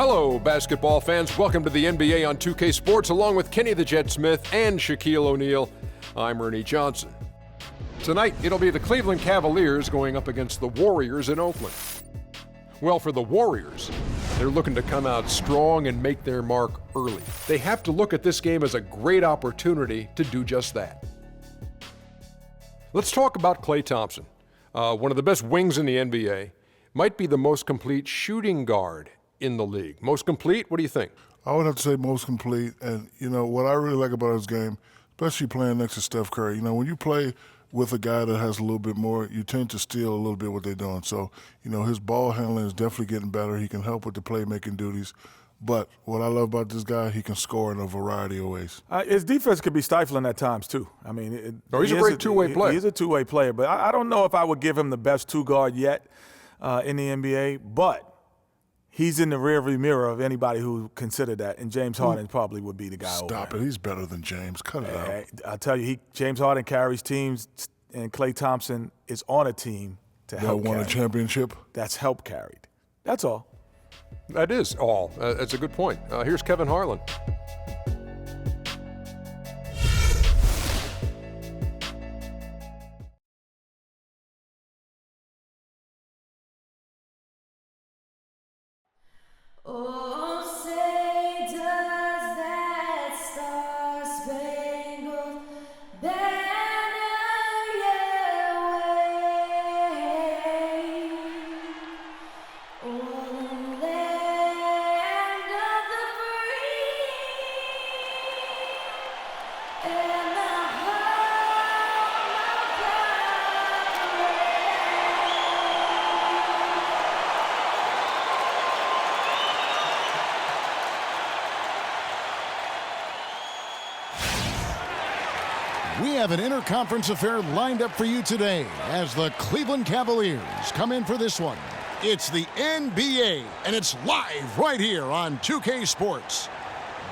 Hello, basketball fans. Welcome to the NBA on 2K Sports, along with Kenny the Jet Smith and Shaquille O'Neal. I'm Ernie Johnson. Tonight, it'll be the Cleveland Cavaliers going up against the Warriors in Oakland. Well, for the Warriors, they're looking to come out strong and make their mark early. They have to look at this game as a great opportunity to do just that. Let's talk about Klay Thompson, one of the best wings in the NBA, might be the most complete shooting guard in the league. Most complete? What do you think? I would have to say most complete. And, what I really like about his game, especially playing next to Steph Curry, when you play with a guy that has a little bit more, you tend to steal a little bit what they're doing. So, his ball handling is definitely getting better. He can help with the playmaking duties. But what I love about this guy, he can score in a variety of ways. His defense could be stifling at times, too. I mean, he's a great two-way player. He's a two-way player. But I don't know if I would give him the best two-guard yet in the NBA. But he's in the rearview mirror of anybody who considered that, and James Harden probably would be the guy. Stop it. He's better than James. Cut it out. I'll tell you, James Harden carries teams, and Klay Thompson is on a team to help carry. Won a championship? That's help carried. That's all. That is all. That's a good point. Here's Kevin Harlan. Oh, say does that star-spangled banner yet wave o'er the land of the free and the home of We have an interconference affair lined up for you today as the Cleveland Cavaliers come in for this one. It's the NBA, and it's live right here on 2K Sports.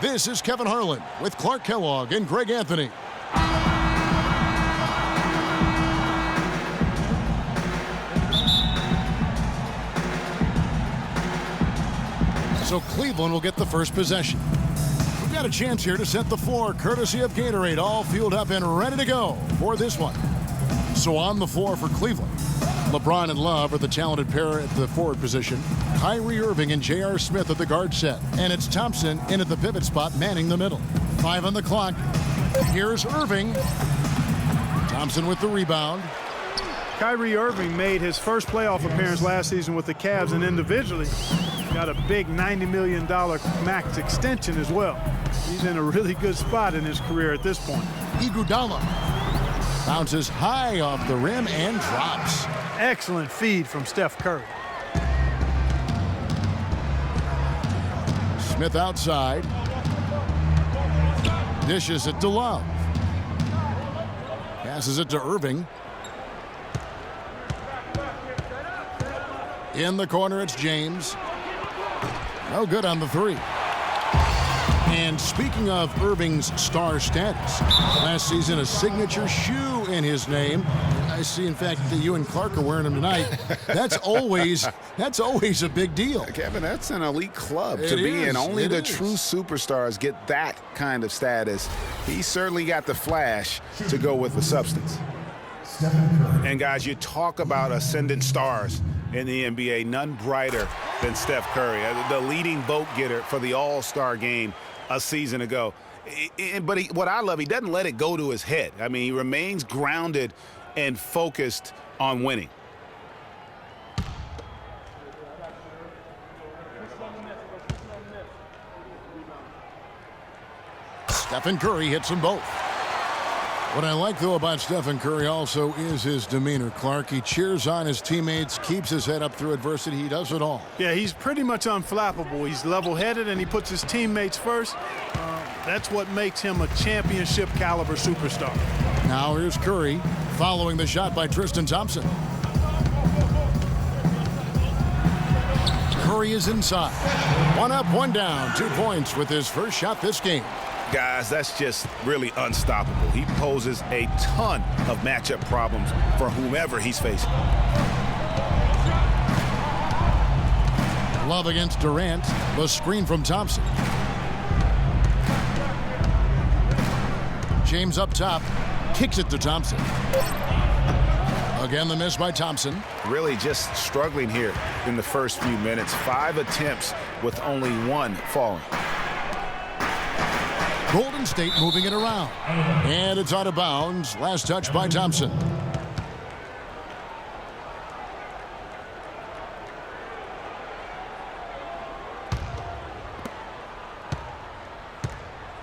This is Kevin Harlan with Clark Kellogg and Greg Anthony. So Cleveland will get the first possession. Got a chance here to set the floor, courtesy of Gatorade, all fueled up and ready to go for this one. So on the floor for Cleveland, LeBron and Love are the talented pair at the forward position. Kyrie Irving and J.R. Smith at the guard set. And it's Thompson in at the pivot spot, manning the middle. 5 on the clock. Here's Irving. Thompson with the rebound. Kyrie Irving made his first playoff appearance last season with the Cavs, and individually got a big $90 million max extension as well. He's in a really good spot in his career at this point. Iguodala bounces high off the rim and drops. Excellent feed from Steph Curry. Smith outside. Dishes it to Love. Passes it to Irving. In the corner, it's James. No good on the three. And speaking of Irving's star status, last season a signature shoe in his name. I see, in fact, that you and Clark are wearing them tonight. That's always a big deal. Kevin, that's an elite club to be in. Only the true superstars get that kind of status. He certainly got the flash to go with the substance. And guys, you talk about ascendant stars in the NBA, none brighter than Steph Curry, the leading vote getter for the All-Star game a season ago. But what I love, he doesn't let it go to his head. I mean, he remains grounded and focused on winning. Stephen Curry hits them both. What I like, though, about Stephen Curry also is his demeanor, Clark. He cheers on his teammates, keeps his head up through adversity. He does it all. Yeah, he's pretty much unflappable. He's level-headed, and he puts his teammates first. That's what makes him a championship-caliber superstar. Now here's Curry, following the shot by Tristan Thompson. Curry is inside. 1 up, 1 down, 2 points with his first shot this game. Guys, that's just really unstoppable. He poses a ton of matchup problems for whomever he's facing. Love against Durant. The screen from Thompson. James up top. Kicks it to Thompson. Again, the miss by Thompson. Really just struggling here in the first few minutes. 5 attempts with only 1 falling. Golden State moving it around. And it's out of bounds. Last touch by Thompson.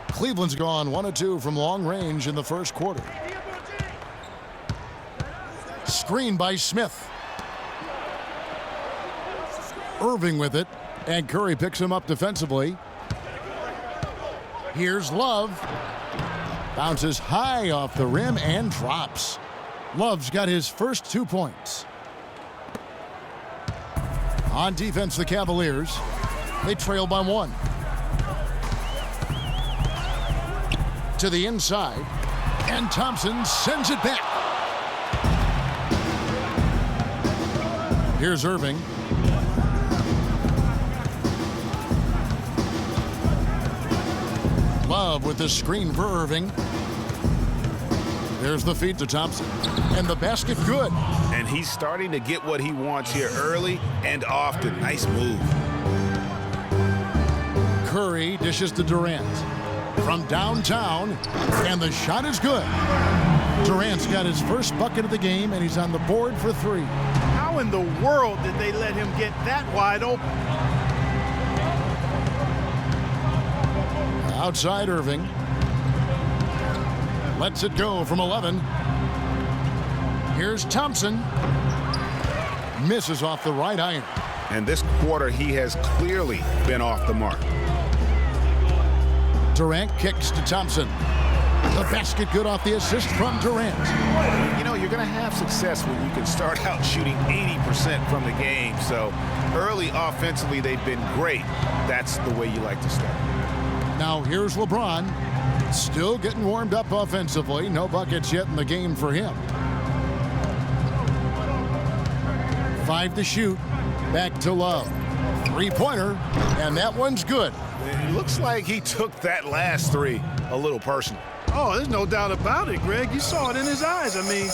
Cleveland's gone 1 of 2 from long range in the first quarter. Screen by Smith. Irving with it, and Curry picks him up defensively. Here's Love. Bounces high off the rim and drops. Love's got his first 2 points. On defense, the Cavaliers. They trail by 1. To the inside, and Thompson sends it back. Here's Irving. Love with the screen for Irving. There's the feed to Thompson, and the basket good. And he's starting to get what he wants here early and often. Nice move. Curry dishes to Durant. From downtown, and the shot is good. Durant's got his first bucket of the game, and he's on the board for 3. How in the world did they let him get that wide open? Outside Irving. Lets it go from 11. Here's Thompson. Misses off the right iron. And this quarter, he has clearly been off the mark. Durant kicks to Thompson. The basket good off the assist from Durant. You know, you're going to have success when you can start out shooting 80% from the game. So early offensively, they've been great. That's the way you like to start. Now here's LeBron. Still getting warmed up offensively. No buckets yet in the game for him. 5 to shoot. Back to Love. 3-pointer. And that one's good. It looks like he took that last 3 a little personal. Oh, there's no doubt about it, Greg. You saw it in his eyes. I mean,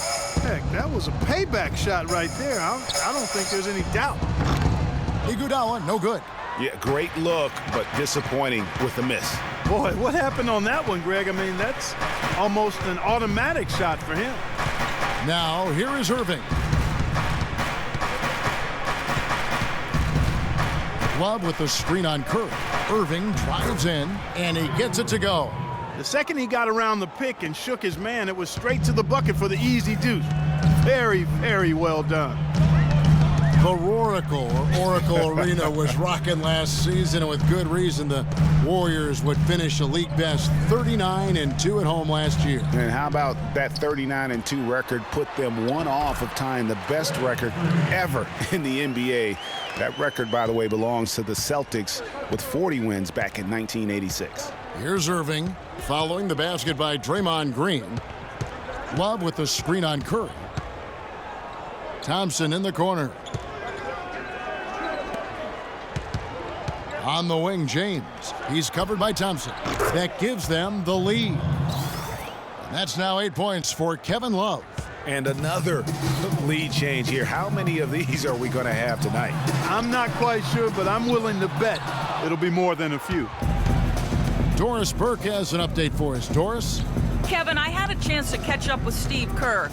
heck, that was a payback shot right there. I don't think there's any doubt. Iguodala, no good. Yeah, great look, but disappointing with the miss. Boy, what happened on that one, Greg? I mean, that's almost an automatic shot for him. Now, here is Irving. Love with the screen on Curry. Irving drives in, and he gets it to go. The second he got around the pick and shook his man, it was straight to the bucket for the easy deuce. Very, very well done. The Oracle Arena was rocking last season, and with good reason. The Warriors would finish a league best 39-2 at home last year. And how about that 39-2 record put them 1 off of tying the best record ever in the NBA. That record, by the way, belongs to the Celtics with 40 wins back in 1986. Here's Irving following the basket by Draymond Green. Love with the screen on Curry. Thompson in the corner. On the wing, James. He's covered by Thompson. That gives them the lead. And that's now 8 points for Kevin Love. And another lead change here. How many of these are we going to have tonight? I'm not quite sure, but I'm willing to bet it'll be more than a few. Doris Burke has an update for us. Doris? Kevin, I had a chance to catch up with Steve Kerr.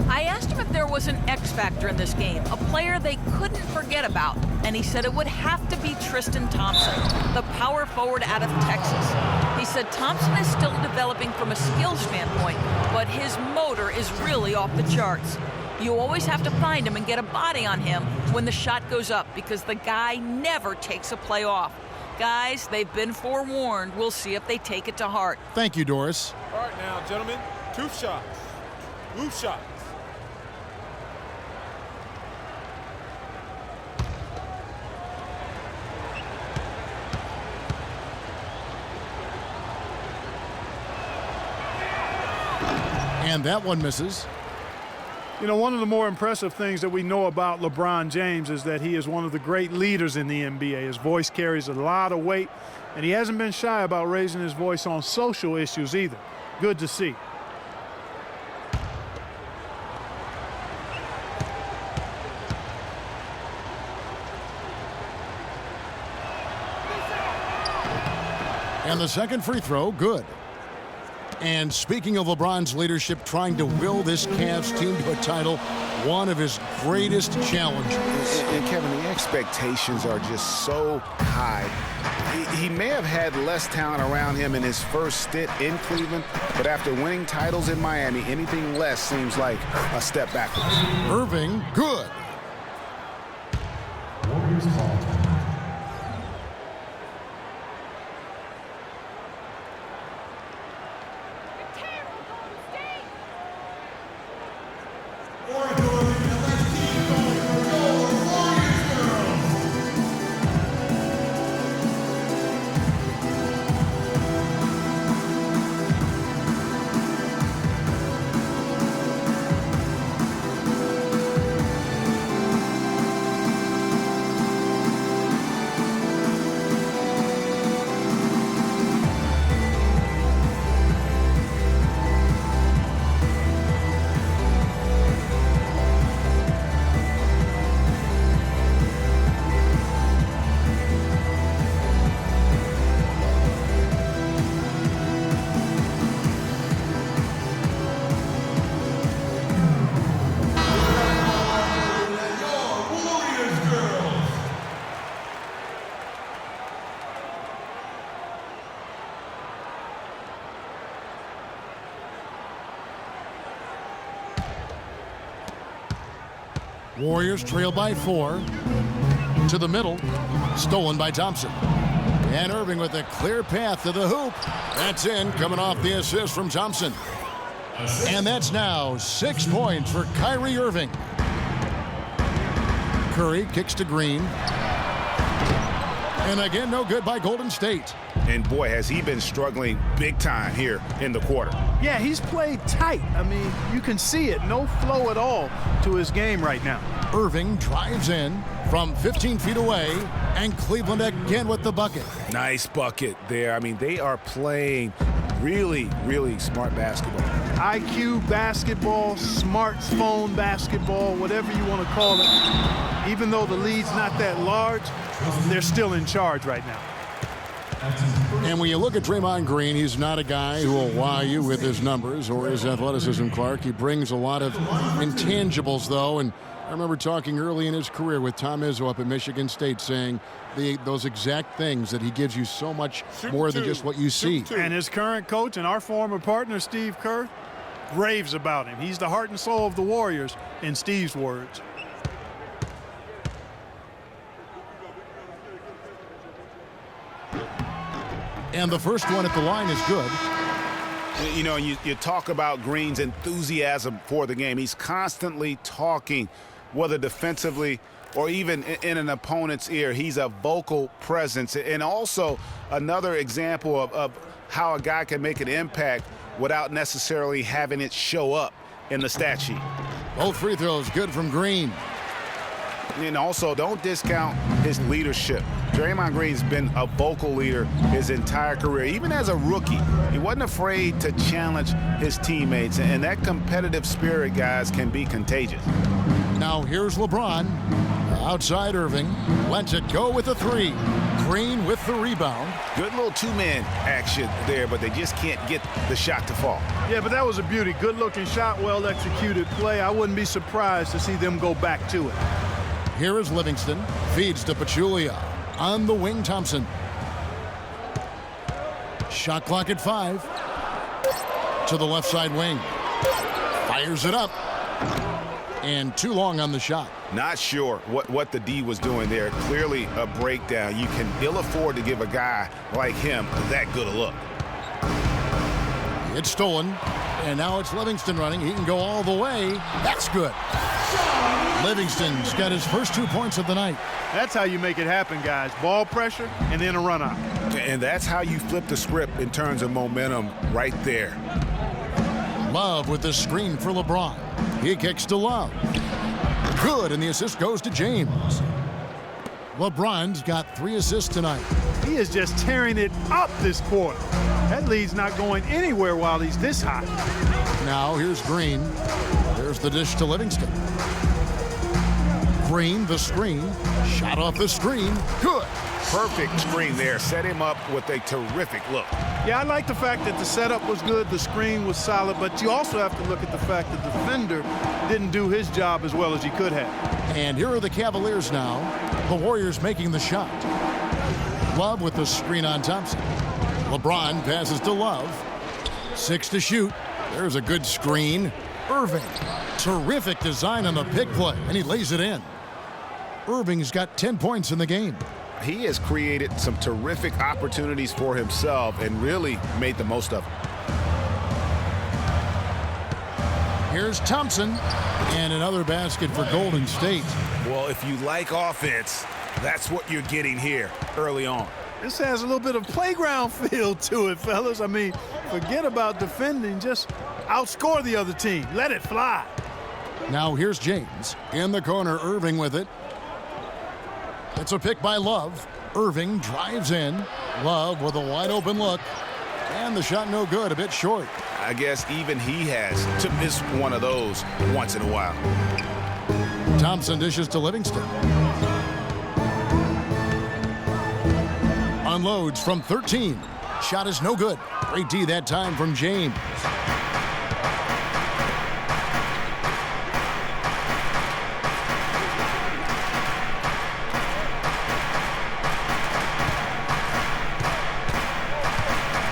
I asked him if there was an X factor in this game, a player they couldn't forget about, and he said it would have to be Tristan Thompson, the power forward out of Texas. He said Thompson is still developing from a skill standpoint, but his motor is really off the charts. You always have to find him and get a body on him when the shot goes up, because the guy never takes a play off. Guys, they've been forewarned. We'll see if they take it to heart. Thank you, Doris. All right now, gentlemen, 2 shots. Move shots. And that one misses. You know, one of the more impressive things that we know about LeBron James is that he is one of the great leaders in the NBA. His voice carries a lot of weight, and he hasn't been shy about raising his voice on social issues either. Good to see. And the second free throw, good. And speaking of LeBron's leadership, trying to will this Cavs team to a title, one of his greatest challenges. And Kevin, the expectations are just so high. He may have had less talent around him in his first stint in Cleveland, but after winning titles in Miami, anything less seems like a step backwards. Irving, good. Warriors ball. Warriors trail by 4. To the middle. Stolen by Thompson. And Irving with a clear path to the hoop. That's in, coming off the assist from Thompson. And that's now 6 points for Kyrie Irving. Curry kicks to Green. And again, no good by Golden State. And boy, has he been struggling big time here in the quarter. Yeah, he's played tight. I mean, you can see it. No flow at all to his game right now. Irving drives in from 15 feet away, and Cleveland again with the bucket. Nice bucket there. I mean, they are playing really, really smart basketball. IQ basketball, smartphone basketball, whatever you want to call it. Even though the lead's not that large, they're still in charge right now. And when you look at Draymond Green, he's not a guy who will wow you with his numbers or his athleticism, Clark. He brings a lot of intangibles, though, and I remember talking early in his career with Tom Izzo up at Michigan State saying those exact things, that he gives you so much more than just what you see. And his current coach and our former partner, Steve Kerr, raves about him. He's the heart and soul of the Warriors, in Steve's words. And the first one at the line is good. You know, you talk about Green's enthusiasm for the game. He's constantly talking, whether defensively or even in an opponent's ear. He's a vocal presence. And also another example of how a guy can make an impact without necessarily having it show up in the stat sheet. Both free throws good from Green. And also, don't discount his leadership. Draymond Green's been a vocal leader his entire career. Even as a rookie, he wasn't afraid to challenge his teammates. And that competitive spirit, guys, can be contagious. Now here's LeBron. Outside Irving. Lets it go with the 3. Green with the rebound. Good little two-man action there, but they just can't get the shot to fall. Yeah, but that was a beauty. Good-looking shot, well-executed play. I wouldn't be surprised to see them go back to it. Here is Livingston. Feeds to Pachulia. On the wing, Thompson. Shot clock at 5. To the left side wing. Fires it up. And too long on the shot. Not sure what the D was doing there. Clearly a breakdown. You can ill afford to give a guy like him that good a look. It's stolen. And now it's Livingston running. He can go all the way. That's good. Livingston's got his first 2 points of the night. That's how you make it happen, guys. Ball pressure and then a run out. And that's how you flip the script in terms of momentum right there. Love with the screen for LeBron. He kicks to Love. Good, and the assist goes to James. LeBron's got 3 assists tonight. He is just tearing it up this quarter. That lead's not going anywhere while he's this hot. Now here's Green. There's the dish to Livingston. Green, the screen. Shot off the screen. Good. Perfect screen there. Set him up with a terrific look. Yeah, I like the fact that the setup was good, the screen was solid, but you also have to look at the fact that the defender didn't do his job as well as he could have. And here are the Cavaliers now. The Warriors making the shot. Love with the screen on Thompson. LeBron passes to Love. 6 to shoot. There's a good screen. Irving. Terrific design on the pick play, and he lays it in. Irving's got 10 points in the game. He has created some terrific opportunities for himself and really made the most of them. Here's Thompson, and another basket for Golden State. Well, if you like offense, that's what you're getting here early on. This has a little bit of playground feel to it, fellas. I mean, forget about defending. Just outscore the other team. Let it fly. Now here's James. In the corner, Irving with it. It's a pick by Love. Irving drives in. Love with a wide open look. And the shot no good, a bit short. I guess even he has to miss one of those once in a while. Thompson dishes to Livingston. Unloads from 13. Shot is no good. Great D that time from James.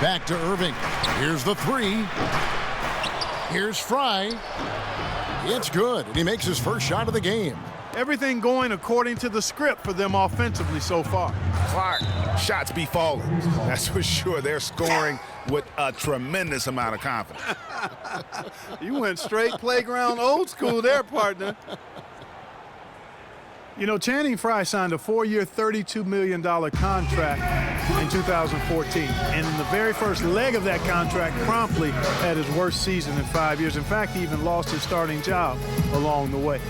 Back to Irving. Here's the 3. Here's Fry. It's good, and he makes his first shot of the game. Everything going according to the script for them offensively so far. Clark, shots be falling. That's for sure. They're scoring with a tremendous amount of confidence. You went straight playground old school there, partner. You know, Channing Frye signed a 4-year, $32 million contract in 2014. And in the very first leg of that contract, promptly had his worst season in 5 years. In fact, he even lost his starting job along the way.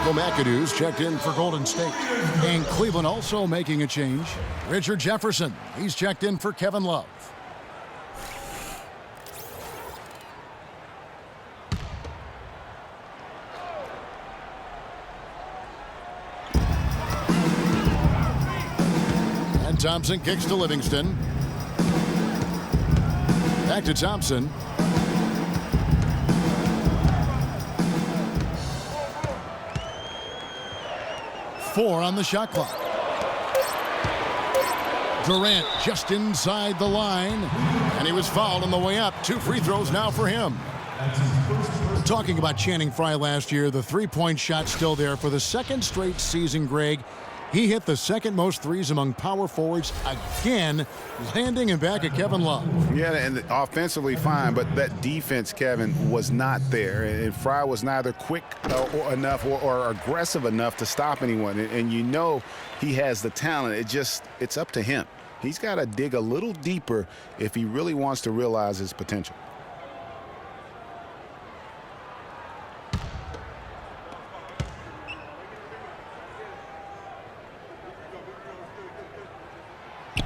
McAdoo's checked in for Golden State. And Cleveland also making a change. Richard Jefferson, he's checked in for Kevin Love. And Thompson kicks to Livingston. Back to Thompson. Four on the shot clock. Durant just inside the line, and he was fouled on the way up. 2 free throws now for him. Talking about Channing Frye last year, the three-point shot still there for the second straight season, Greg. He hit the second most threes among power forwards again, landing him back at Kevin Love. Yeah, and offensively fine, but that defense, Kevin, was not there. And Frye was neither quick enough or aggressive enough to stop anyone. And you know he has the talent. It's up to him. He's got to dig a little deeper if he really wants to realize his potential.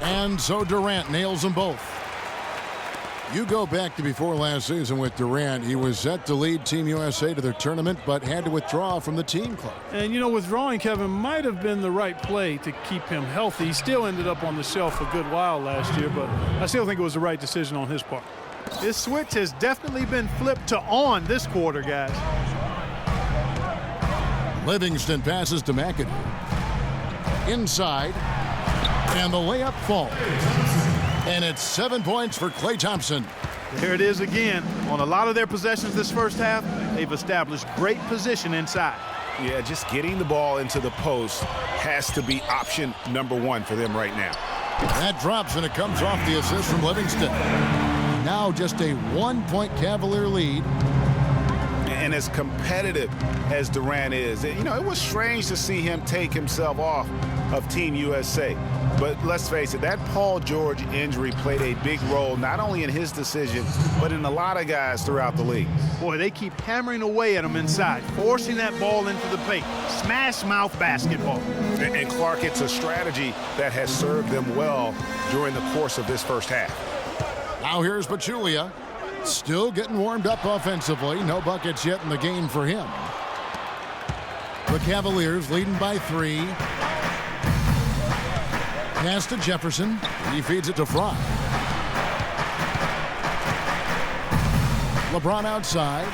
And so Durant nails them both. You go back to before last season with Durant. He was set to lead Team USA to their tournament, but had to withdraw from the team club. And, you know, withdrawing Kevin might have been the right play to keep him healthy. He still ended up on the shelf a good while last year, but I still think it was the right decision on his part. This switch has definitely been flipped to on this quarter, guys. Livingston passes to McAdoo. Inside. And the layup falls. And it's 7 points for Klay Thompson. There it is again. On a lot of their possessions this first half, they've established great position inside. Yeah, just getting the ball into the post has to be option number one for them right now. That drops, and it comes off the assist from Livingston. Now just a 1-point Cavalier lead. And as competitive as Durant is, you know, it was strange to see him take himself off of Team USA. But let's face it, that Paul George injury played a big role, not only in his decision, but in a lot of guys throughout the league. Boy, they keep hammering away at him inside, forcing that ball into the paint. Smash mouth basketball. And Clark, it's a strategy that has served them well during the course of this first half. Now here's Pachulia. Still getting warmed up offensively. No buckets yet in the game for him. The Cavaliers leading by 3. Pass to Jefferson. He feeds it to Fry. LeBron outside.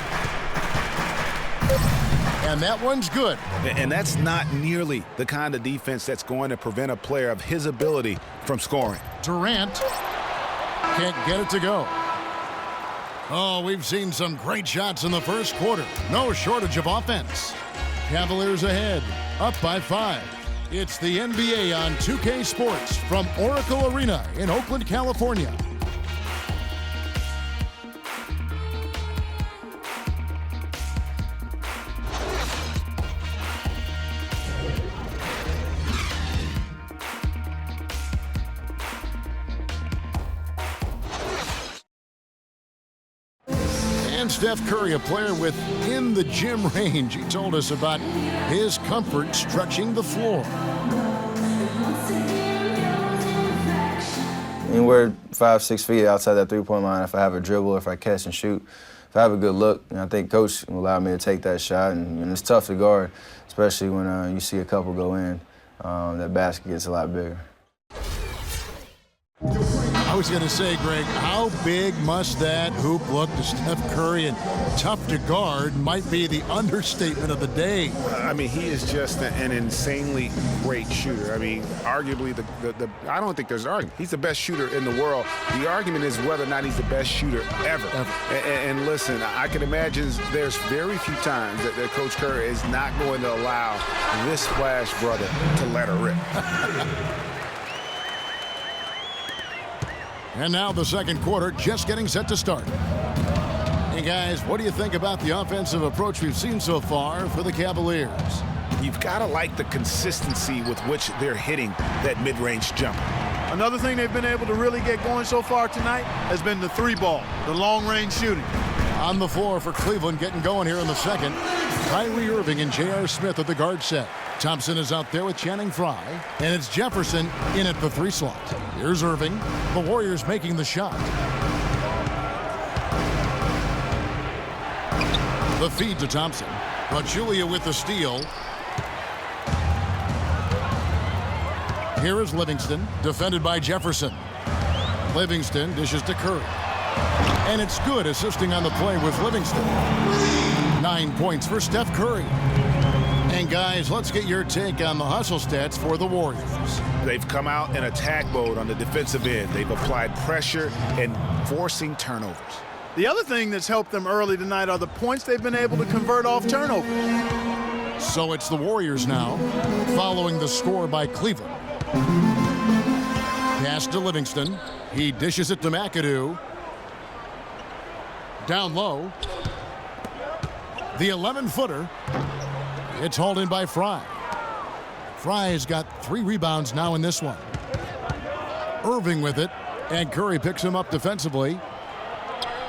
And that one's good. And that's not nearly the kind of defense that's going to prevent a player of his ability from scoring. Durant can't get it to go. Oh, we've seen some great shots in the first quarter. No shortage of offense. Cavaliers ahead, up by 5. It's the NBA on 2K Sports from Oracle Arena in Oakland, California. And Steph Curry, a player within the gym range. He told us about his comfort stretching the floor. Anywhere 5-6 feet outside that three-point line, if I have a dribble, if I catch and shoot, if I have a good look, I think Coach will allow me to take that shot. And it's tough to guard, especially when you see a couple go in. That basket gets a lot bigger. I was going to say, Greg, how big must that hoop look to Steph Curry? And tough to guard might be the understatement of the day. I mean, he is just an insanely great shooter. I mean, arguably, I don't think there's an argument. He's the best shooter in the world. The argument is whether or not he's the best shooter ever. And listen, I can imagine there's very few times that Coach Curry is not going to allow this Splash brother to let her rip. And now the second quarter just getting set to start. Hey, guys, what do you think about the offensive approach we've seen so far for the Cavaliers? You've got to like the consistency with which they're hitting that mid-range jumper. Another thing they've been able to really get going so far tonight has been the 3-ball, the long-range shooting. On the floor for Cleveland getting going here in the second. Kyrie Irving and J.R. Smith at the guard set. Thompson is out there with Channing Frye. And it's Jefferson in at the 3 slot. Here's Irving. The Warriors making the shot. The feed to Thompson. Pachulia with the steal. Here is Livingston, defended by Jefferson. Livingston dishes to Curry. And it's good, assisting on the play with Livingston. 9 points for Steph Curry. And guys, let's get your take on the hustle stats for the Warriors. They've come out in attack mode on the defensive end. They've applied pressure and forcing turnovers. The other thing that's helped them early tonight are the points they've been able to convert off turnovers. So it's the Warriors now, following the score by Cleveland. Pass to Livingston. He dishes it to McAdoo. Down low. The 11-footer. It's hauled in by Fry. Fry's got 3 rebounds now in this one. Irving with it, and Curry picks him up defensively.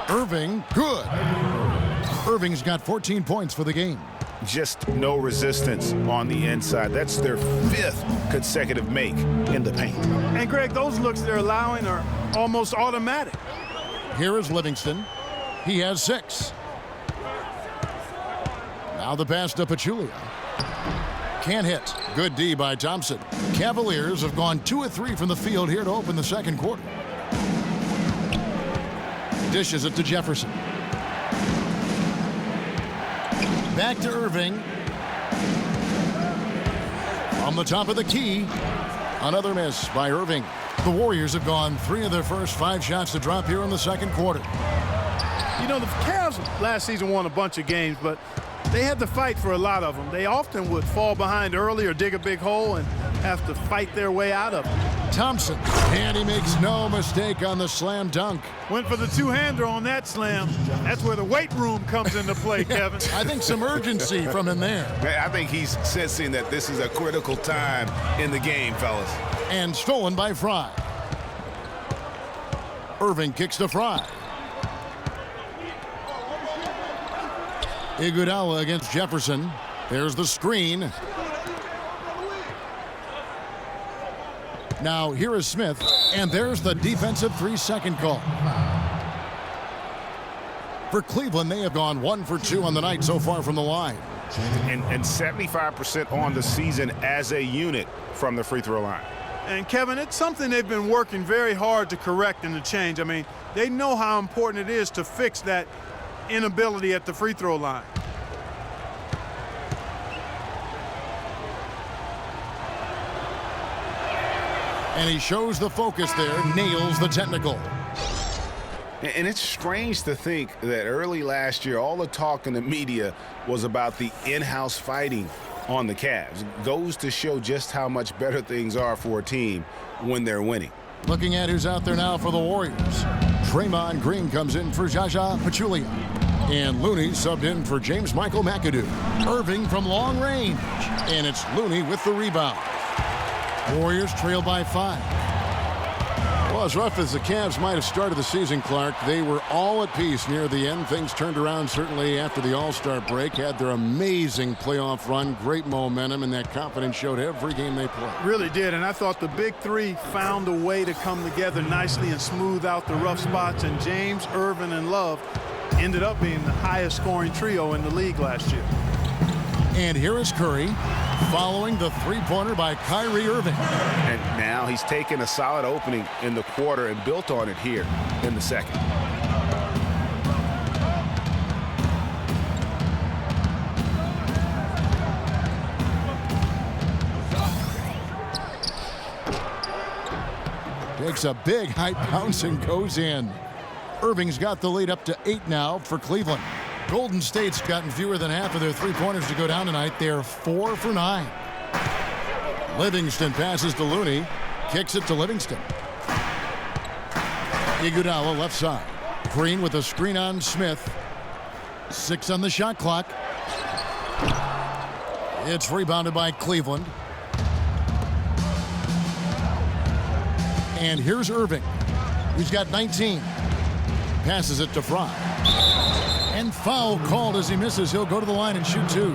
Irving, good. Irving's got 14 points for the game. Just no resistance on the inside. That's their 5th consecutive make in the paint. And Greg, those looks they're allowing are almost automatic. Here is Livingston. He has 6. Now the pass to Pachulia. Can't hit. Good D by Thompson. Cavaliers have gone 2 of 3 from the field here to open the second quarter. Dishes it to Jefferson. Back to Irving. On the top of the key. Another miss by Irving. The Warriors have gone 3 of their first 5 shots to drop here in the second quarter. You know, the Cavs last season won a bunch of games, but they had to fight for a lot of them. They often would fall behind early or dig a big hole and have to fight their way out of it. Thompson, and he makes no mistake on the slam dunk. Went for the two-hander on that slam. That's where the weight room comes into play, Kevin. I think some urgency from him there. I think he's sensing that this is a critical time in the game, fellas. And stolen by Fry. Irving kicks to Fry. Iguodala against Jefferson. There's the screen. Now here is Smith, and there's the defensive 3-second call. For Cleveland, they have gone 1 for 2 on the night so far from the line. And 75% on the season as a unit from the free throw line. And Kevin, it's something they've been working very hard to correct and to change. I mean, they know how important it is to fix that inability at the free throw line. And he shows the focus there, nails the technical. And it's strange to think that early last year, all the talk in the media was about the in-house fighting on the Cavs. It goes to show just how much better things are for a team when they're winning. Looking at who's out there now for the Warriors. Draymond Green comes in for Jaja Pachulia. And Looney subbed in for James Michael McAdoo. Irving from long range. And it's Looney with the rebound. Warriors trail by 5. Well, as rough as the Cavs might have started the season, Clark, they were all at peace near the end. Things turned around certainly after the All-Star break. Had their amazing playoff run, great momentum, and that confidence showed every game they played. Really did, and I thought the big three found a way to come together nicely and smooth out the rough spots, and James, Irvin, and Love ended up being the highest scoring trio in the league last year. And here is Curry following the three-pointer by Kyrie Irving. And now he's taken a solid opening in the quarter and built on it here in the second. Takes a big high bounce and goes in. Irving's got the lead up to 8 now for Cleveland. Golden State's gotten fewer than half of their three-pointers to go down tonight. They're 4 for 9. Livingston passes to Looney. Kicks it to Livingston. Iguodala left side. Green with a screen on Smith. 6 on the shot clock. It's rebounded by Cleveland. And here's Irving. He's got 19. Passes it to Fry. And foul called as he misses. He'll go to the line and shoot 2.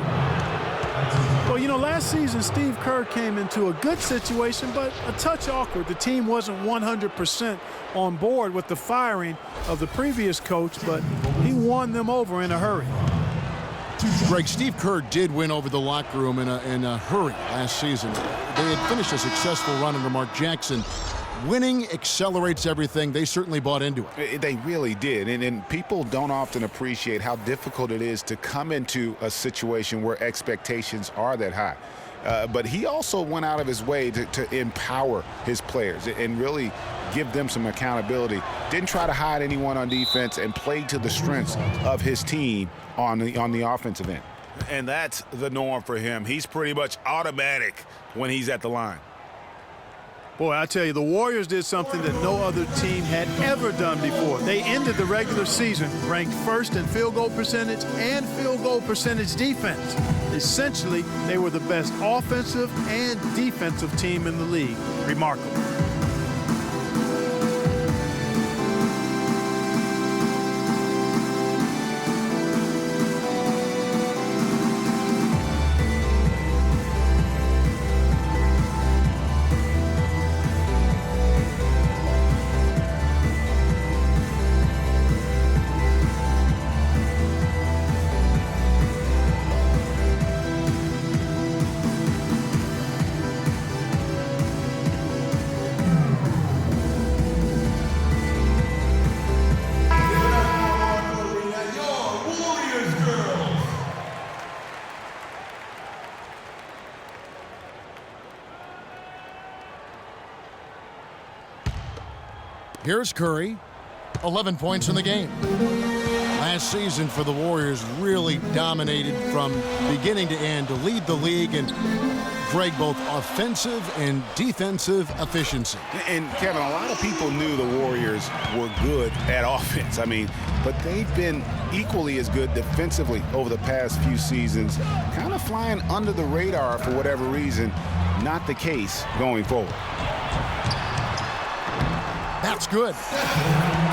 Well, you know, last season Steve Kerr came into a good situation, but a touch awkward. The team wasn't 100% on board with the firing of the previous coach, but he won them over in a hurry. Greg, Steve Kerr did win over the locker room in a hurry last season. They had finished a successful run under Mark Jackson. Winning accelerates everything. They certainly bought into it. They really did. And people don't often appreciate how difficult it is to come into a situation where expectations are that high. But he also went out of his way to empower his players and really give them some accountability. Didn't try to hide anyone on defense and played to the strengths of his team on the offensive end. And that's the norm for him. He's pretty much automatic when he's at the line. Boy, I tell you, the Warriors did something that no other team had ever done before. They ended the regular season ranked first in field goal percentage and field goal percentage defense. Essentially, they were the best offensive and defensive team in the league. Remarkable. Here's Curry. 11 points in the game. Last season for the Warriors really dominated from beginning to end to lead the league in, Greg, both offensive and defensive efficiency. And Kevin, a lot of people knew the Warriors were good at offense. I mean, but they've been equally as good defensively over the past few seasons, kind of flying under the radar for whatever reason. Not the case going forward. That's good.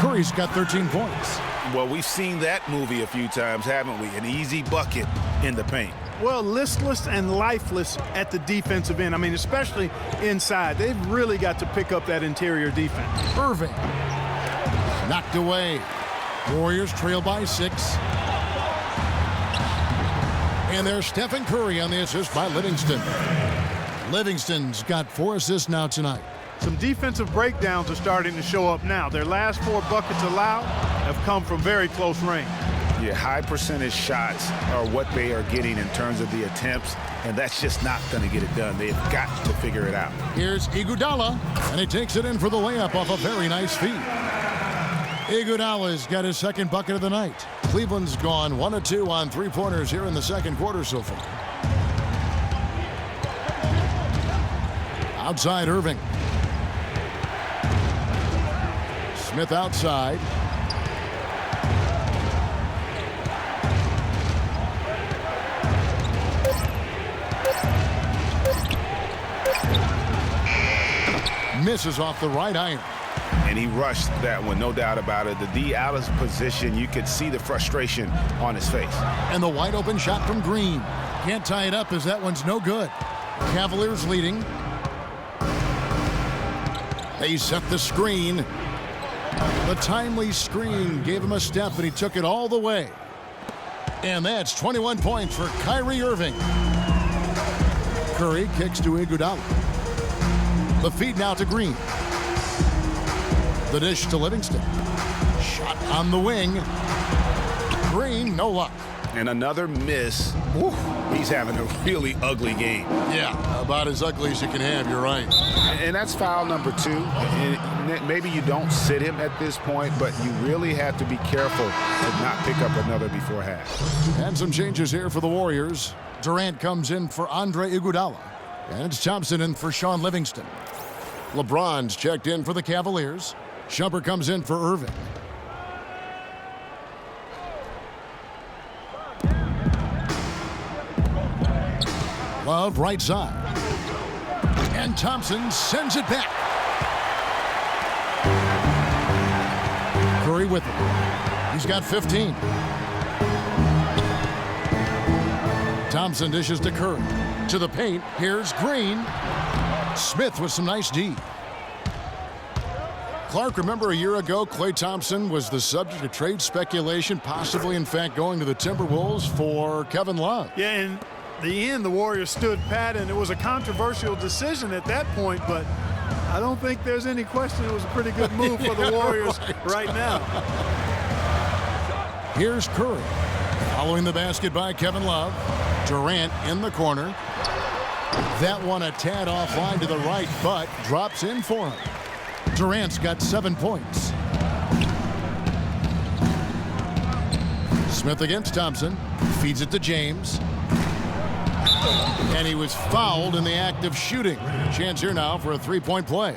Curry's got 13 points. Well, we've seen that movie a few times, haven't we? An easy bucket in the paint. Well, listless and lifeless at the defensive end. I mean, especially inside. They've really got to pick up that interior defense. Irving. Knocked away. Warriors trail by 6. And there's Stephen Curry on the assist by Livingston. Livingston's got 4 assists now tonight. Some defensive breakdowns are starting to show up now. Their last 4 buckets allowed have come from very close range. Yeah, high percentage shots are what they are getting in terms of the attempts, and that's just not going to get it done. They've got to figure it out. Here's Iguodala, and he takes it in for the layup off a very nice feed. Iguodala's got his second bucket of the night. Cleveland's gone 1 of 2 on 3-pointers here in the second quarter so far. Outside Irving. Smith outside. Misses off the right iron. And he rushed that one, no doubt about it. The D out of position, you could see the frustration on his face. And the wide open shot from Green. Can't tie it up as that one's no good. Cavaliers leading. They set the screen. The timely screen gave him a step, and he took it all the way. And that's 21 points for Kyrie Irving. Curry kicks to Iguodala. The feed now to Green. The dish to Livingston. Shot on the wing. Green, no luck. And another miss. Ooh, he's having a really ugly game. Yeah, about as ugly as you can have, you're right. And that's foul number 2. And maybe you don't sit him at this point, but you really have to be careful to not pick up another before half. And some changes here for the Warriors. Durant comes in for Andre Iguodala. And it's Thompson in for Sean Livingston. LeBron's checked in for the Cavaliers. Shumpert comes in for Irving. Love right side. And Thompson sends it back. Curry with it. He's got 15. Thompson dishes to Curry. To the paint. Here's Green. Smith with some nice D. Clark, remember a year ago, Klay Thompson was the subject of trade speculation, possibly, in fact, going to the Timberwolves for Kevin Love. Yeah, in the end, the Warriors stood pat, and it was a controversial decision at that point, but I don't think there's any question it was a pretty good move for the Warriors right now. Here's Curry. Following the basket by Kevin Love. Durant in the corner. That one a tad offline to the right, but drops in for him. Durant's got 7 points. Smith against Thompson. Feeds it to James. And he was fouled in the act of shooting. Chance here now for a 3-point play.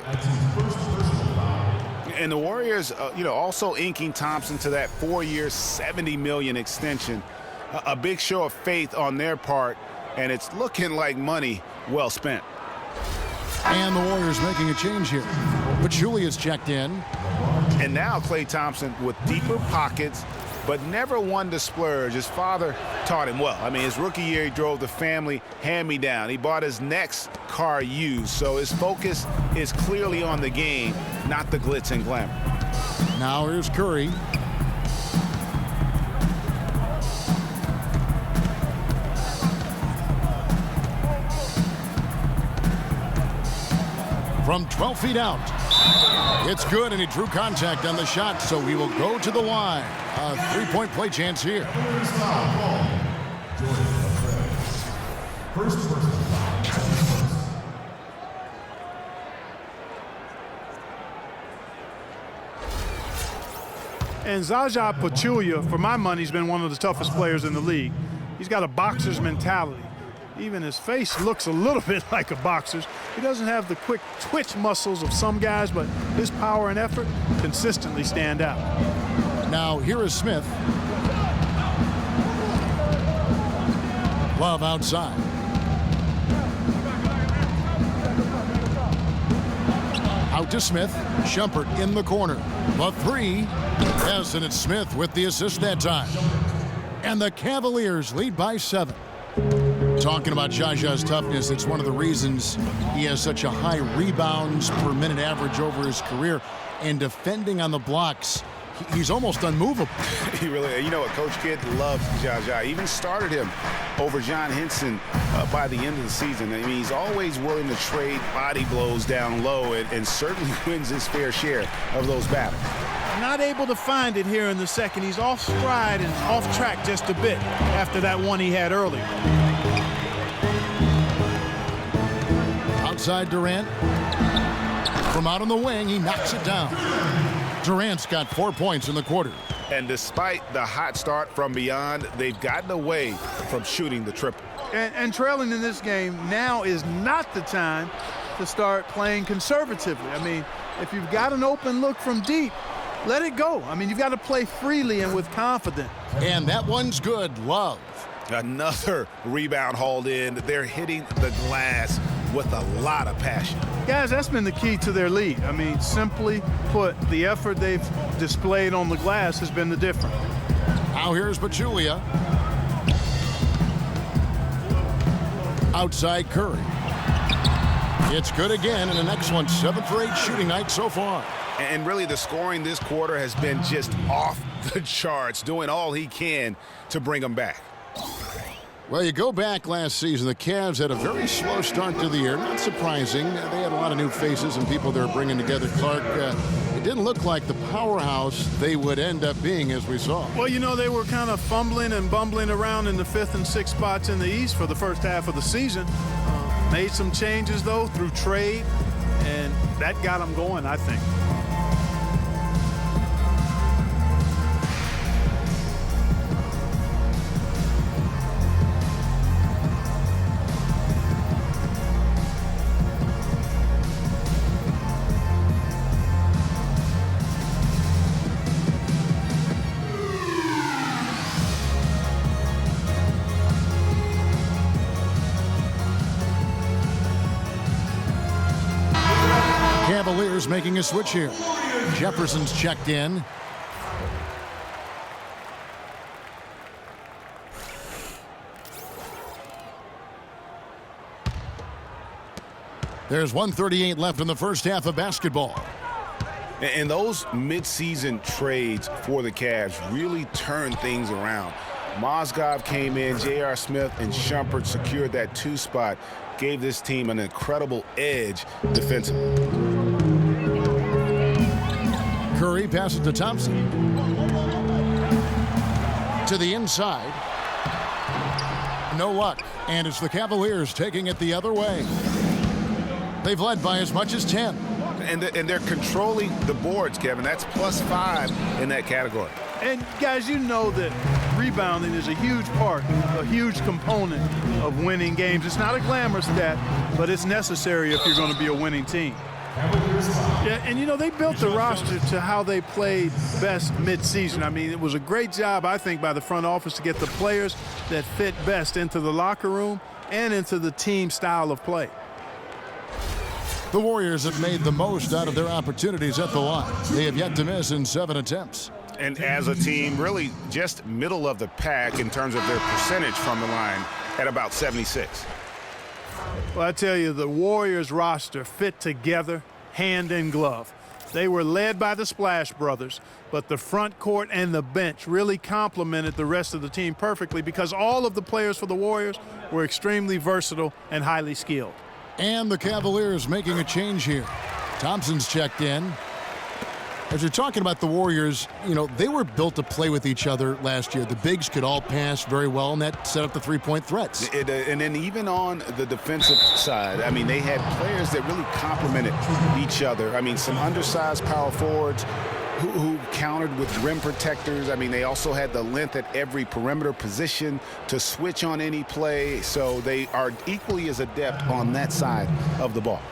And the Warriors, also inking Thompson to that 4-year, $70 million extension. A big show of faith on their part, and it's looking like money well spent. And the Warriors making a change here. Pachulia's checked in. And now Klay Thompson with deeper pockets, but never one to splurge. His father taught him well. I mean, his rookie year, he drove the family hand-me-down. He bought his next car used, so his focus is clearly on the game, not the glitz and glamour. Now here's Curry. From 12 feet out. It's good, and he drew contact on the shot, so he will go to the line. A 3-point play chance here. And Zaza Pachulia, for my money, has been one of the toughest players in the league. He's got a boxer's mentality. Even his face looks a little bit like a boxer's. He doesn't have the quick twitch muscles of some guys, but his power and effort consistently stand out. Now here is Smith. Love outside. Out to Smith. Shumpert in the corner. The three. Yes, and it's Smith with the assist that time. And the Cavaliers lead by 7. Talking about Jaja's toughness, it's one of the reasons he has such a high rebounds per minute average over his career. And defending on the blocks, he's almost unmovable. He really, you know what, Coach Kidd loves Jaja. Even started him over John Henson by the end of the season. I mean, he's always willing to trade body blows down low and certainly wins his fair share of those battles. Not able to find it here in the second. He's off stride and off track just a bit after that one he had earlier. Outside Durant. From out on the wing, he knocks it down. Durant's got 4 points in the quarter. And despite the hot start from beyond, they've gotten away from shooting the triple. And trailing in this game, now is not the time to start playing conservatively. I mean, if you've got an open look from deep, let it go. I mean, you've got to play freely and with confidence. And that one's good. Love. Another rebound hauled in. They're hitting the glass with a lot of passion. Guys, that's been the key to their lead. I mean, simply put, the effort they've displayed on the glass has been the difference. Now here's Pachulia. Outside Curry. It's good again, and the next one, 7 for 8 shooting night so far. And really, the scoring this quarter has been just off the charts, doing all he can to bring them back. Well, you go back last season, the Cavs had a very slow start to the year. Not surprising. They had a lot of new faces and people they were bringing together. Clark, it didn't look like the powerhouse they would end up being, as we saw. Well, you know, they were kind of fumbling and bumbling around in the 5th and 6th spots in the East for the first half of the season. Made some changes, though, through trade, and that got them going, I think. Cavaliers making a switch here. Jefferson's checked in. There's 1:38 left in the first half of basketball. And those midseason trades for the Cavs really turned things around. Mozgov came in, J.R. Smith and Shumpert secured that 2 spot, gave this team an incredible edge defensively. Curry passes to Thompson. To the inside. No luck. And it's the Cavaliers taking it the other way. They've led by as much as 10. And they're controlling the boards, Kevin. That's +5 in that category. And, guys, you know that rebounding is a huge part, a huge component of winning games. It's not a glamorous stat, but it's necessary if you're going to be a winning team. Yeah, and, you know, they built the roster to how they played best midseason. I mean, it was a great job, I think, by the front office to get the players that fit best into the locker room and into the team style of play. The Warriors have made the most out of their opportunities at the line. They have yet to miss in 7 attempts. And as a team, really just middle of the pack in terms of their percentage from the line at about 76. Well, I tell you, the Warriors roster fit together hand in glove. They were led by the Splash Brothers, but the front court and the bench really complemented the rest of the team perfectly because all of the players for the Warriors were extremely versatile and highly skilled. And the Cavaliers making a change here. Thompson's checked in. As you're talking about the Warriors, you know, they were built to play with each other last year. The bigs could all pass very well, and that set up the three-point threats. And then even on the defensive side, I mean, they had players that really complemented each other. I mean, some undersized power forwards who countered with rim protectors. I mean, they also had the length at every perimeter position to switch on any play. So they are equally as adept on that side of the ball.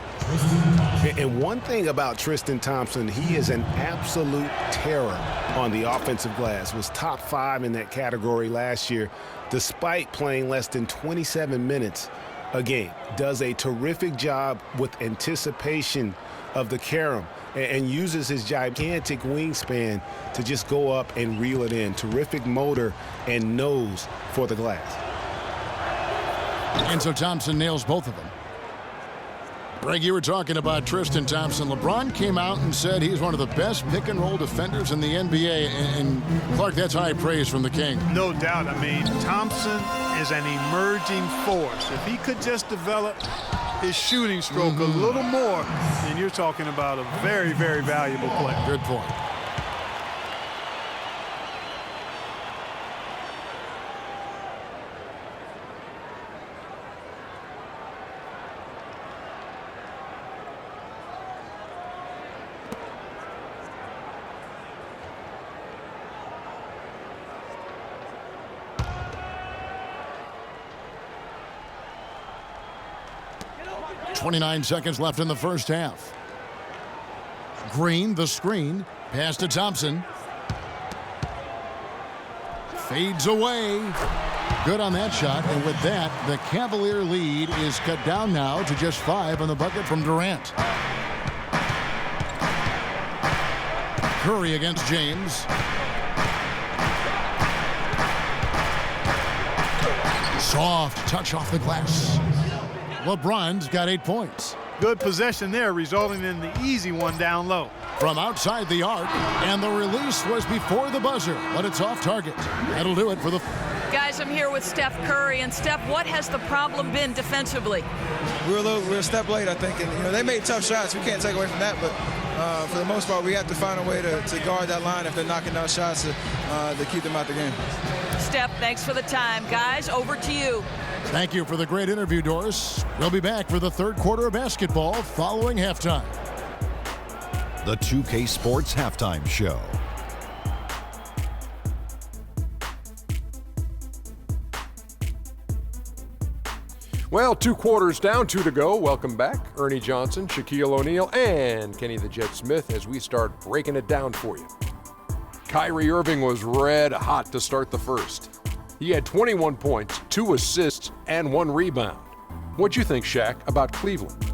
And one thing about Tristan Thompson, he is an absolute terror on the offensive glass. Was top 5 in that category last year, despite playing less than 27 minutes a game. Does a terrific job with anticipation of the carom and uses his gigantic wingspan to just go up and reel it in. Terrific motor and nose for the glass. And so Thompson nails both of them. Greg, you were talking about Tristan Thompson. LeBron came out and said he's one of the best pick-and-roll defenders in the NBA. And Clark, that's high praise from the King. No doubt. I mean, Thompson is an emerging force. If he could just develop his shooting stroke a little more, then you're talking about a very, very valuable player. Good point. .29 seconds left in the first half. Green, the screen, pass to Thompson. Fades away. Good on that shot, and with that, the Cavalier lead is cut down now to just 5 on the bucket from Durant. Curry against James. Soft touch off the glass. LeBron's got 8 points. Good possession there, resulting in the easy one down low. From outside the arc, and the release was before the buzzer, but it's off target. That'll do it for the... Guys, I'm here with Steph Curry. And Steph, what has the problem been defensively? We're a step late, I think. And, they made tough shots. We can't take away from that, but for the most part, we have to find a way to guard that line if they're knocking down shots to keep them out the game. Steph, thanks for the time. Guys, over to you. Thank you for the great interview, Doris. We'll be back for the third quarter of basketball following halftime. The 2K Sports Halftime Show. Well, 2 quarters down, 2 to go. Welcome back, Ernie Johnson, Shaquille O'Neal, and Kenny the Jet Smith as we start breaking it down for you. Kyrie Irving was red hot to start the first. He had 21 points, 2 assists, and 1 rebound. What'd you think, Shaq, about Cleveland?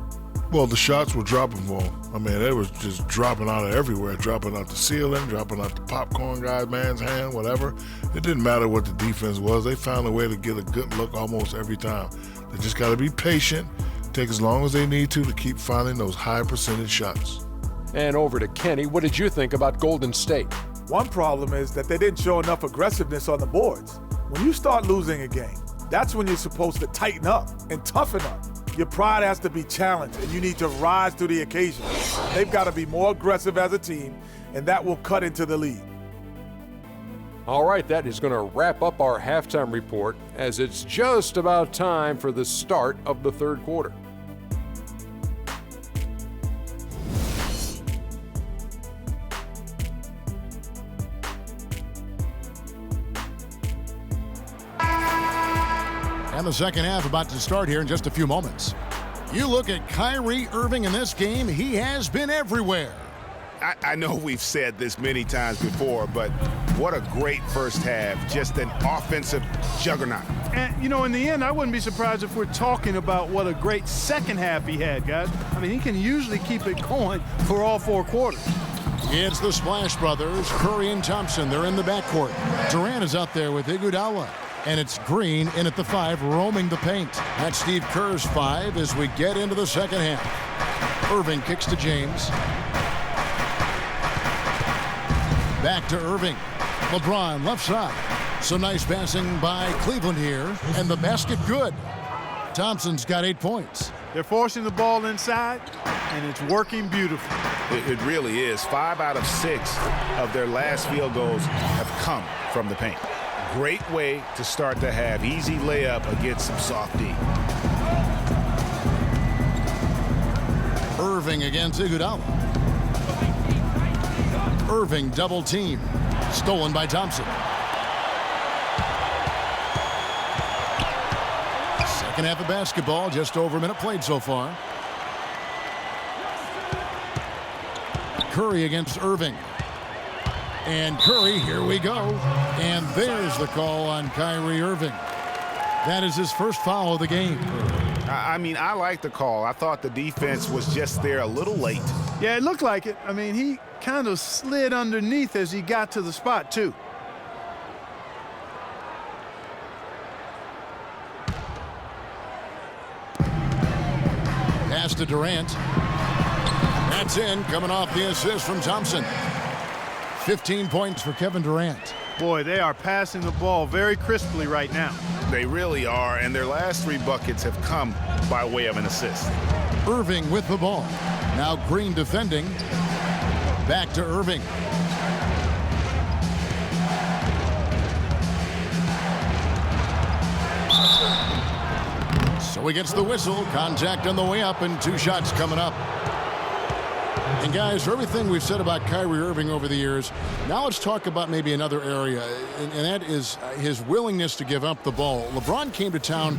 Well, the shots were dropping for him. I mean, they was just dropping out of everywhere, dropping out the ceiling, dropping out the popcorn guy's man's hand, whatever. It didn't matter what the defense was. They found a way to get a good look almost every time. They just got to be patient, take as long as they need to keep finding those high percentage shots. And over to Kenny, what did you think about Golden State? One problem is that they didn't show enough aggressiveness on the boards. When you start losing a game, that's when you're supposed to tighten up and toughen up. Your pride has to be challenged, and you need to rise to the occasion. They've got to be more aggressive as a team, and that will cut into the lead. All right, that is going to wrap up our halftime report as it's just about time for the start of the third quarter. And the second half about to start here in just a few moments. You look at Kyrie Irving in this game, he has been everywhere. I know we've said this many times before, but what a great first half. Just an offensive juggernaut. And, in the end, I wouldn't be surprised if we're talking about what a great second half he had, guys. I mean, he can usually keep it going for all 4 quarters. It's the Splash Brothers, Curry and Thompson. They're in the backcourt. Durant is out there with Iguodala. And it's Green in at the 5, roaming the paint. That's Steve Kerr's 5 as we get into the second half. Irving kicks to James. Back to Irving. LeBron left side. Some nice passing by Cleveland here. And the basket good. Thompson's got 8 points. They're forcing the ball inside, and it's working beautifully. It really is. 5 out of 6 of their last field goals have come from the paint. Great way to start the half. Easy layup against some soft D. Irving against Iguodala. Irving double team. Stolen by Thompson. Second half of basketball, just over a minute played so far. Curry against Irving. And Curry, here we go. And there's the call on Kyrie Irving. That is his first foul of the game. I mean, I like the call. I thought the defense was just there a little late. Yeah, it looked like it. I mean, he kind of slid underneath as he got to the spot, too. Pass to Durant. That's in, coming off the assist from Thompson. 15 points for Kevin Durant. Boy, they are passing the ball very crisply right now. They really are, and their last 3 buckets have come by way of an assist. Irving with the ball. Now Green defending. Back to Irving. So he gets the whistle. Contact on the way up, and 2 shots coming up. And guys, for everything we've said about Kyrie Irving over the years, now let's talk about maybe another area, and that is his willingness to give up the ball. LeBron came to town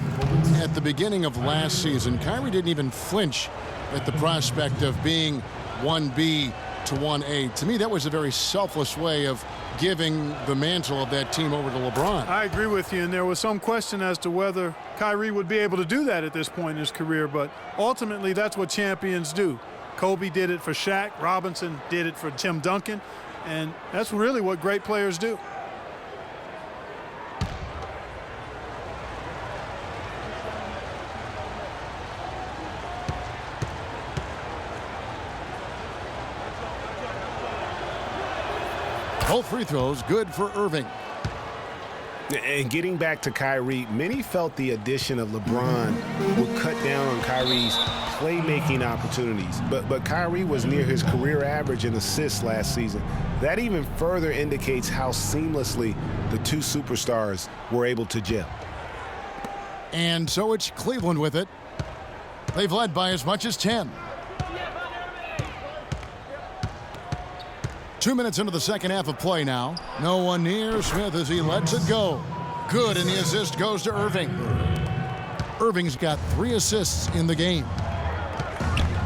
at the beginning of last season. Kyrie didn't even flinch at the prospect of being 1B to 1A. To me, that was a very selfless way of giving the mantle of that team over to LeBron. I agree with you, and there was some question as to whether Kyrie would be able to do that at this point in his career, but ultimately that's what champions do. Kobe did it for Shaq. Robinson did it for Tim Duncan. And that's really what great players do. Both free throws good for Irving. And getting back to Kyrie, many felt the addition of LeBron would cut down on Kyrie's playmaking opportunities. But Kyrie was near his career average in assists last season. That even further indicates how seamlessly the 2 superstars were able to gel. And so it's Cleveland with it. They've led by as much as 10. 2 minutes into the second half of play now. No one near Smith as he lets it go. Good, and the assist goes to Irving. Irving's got 3 assists in the game.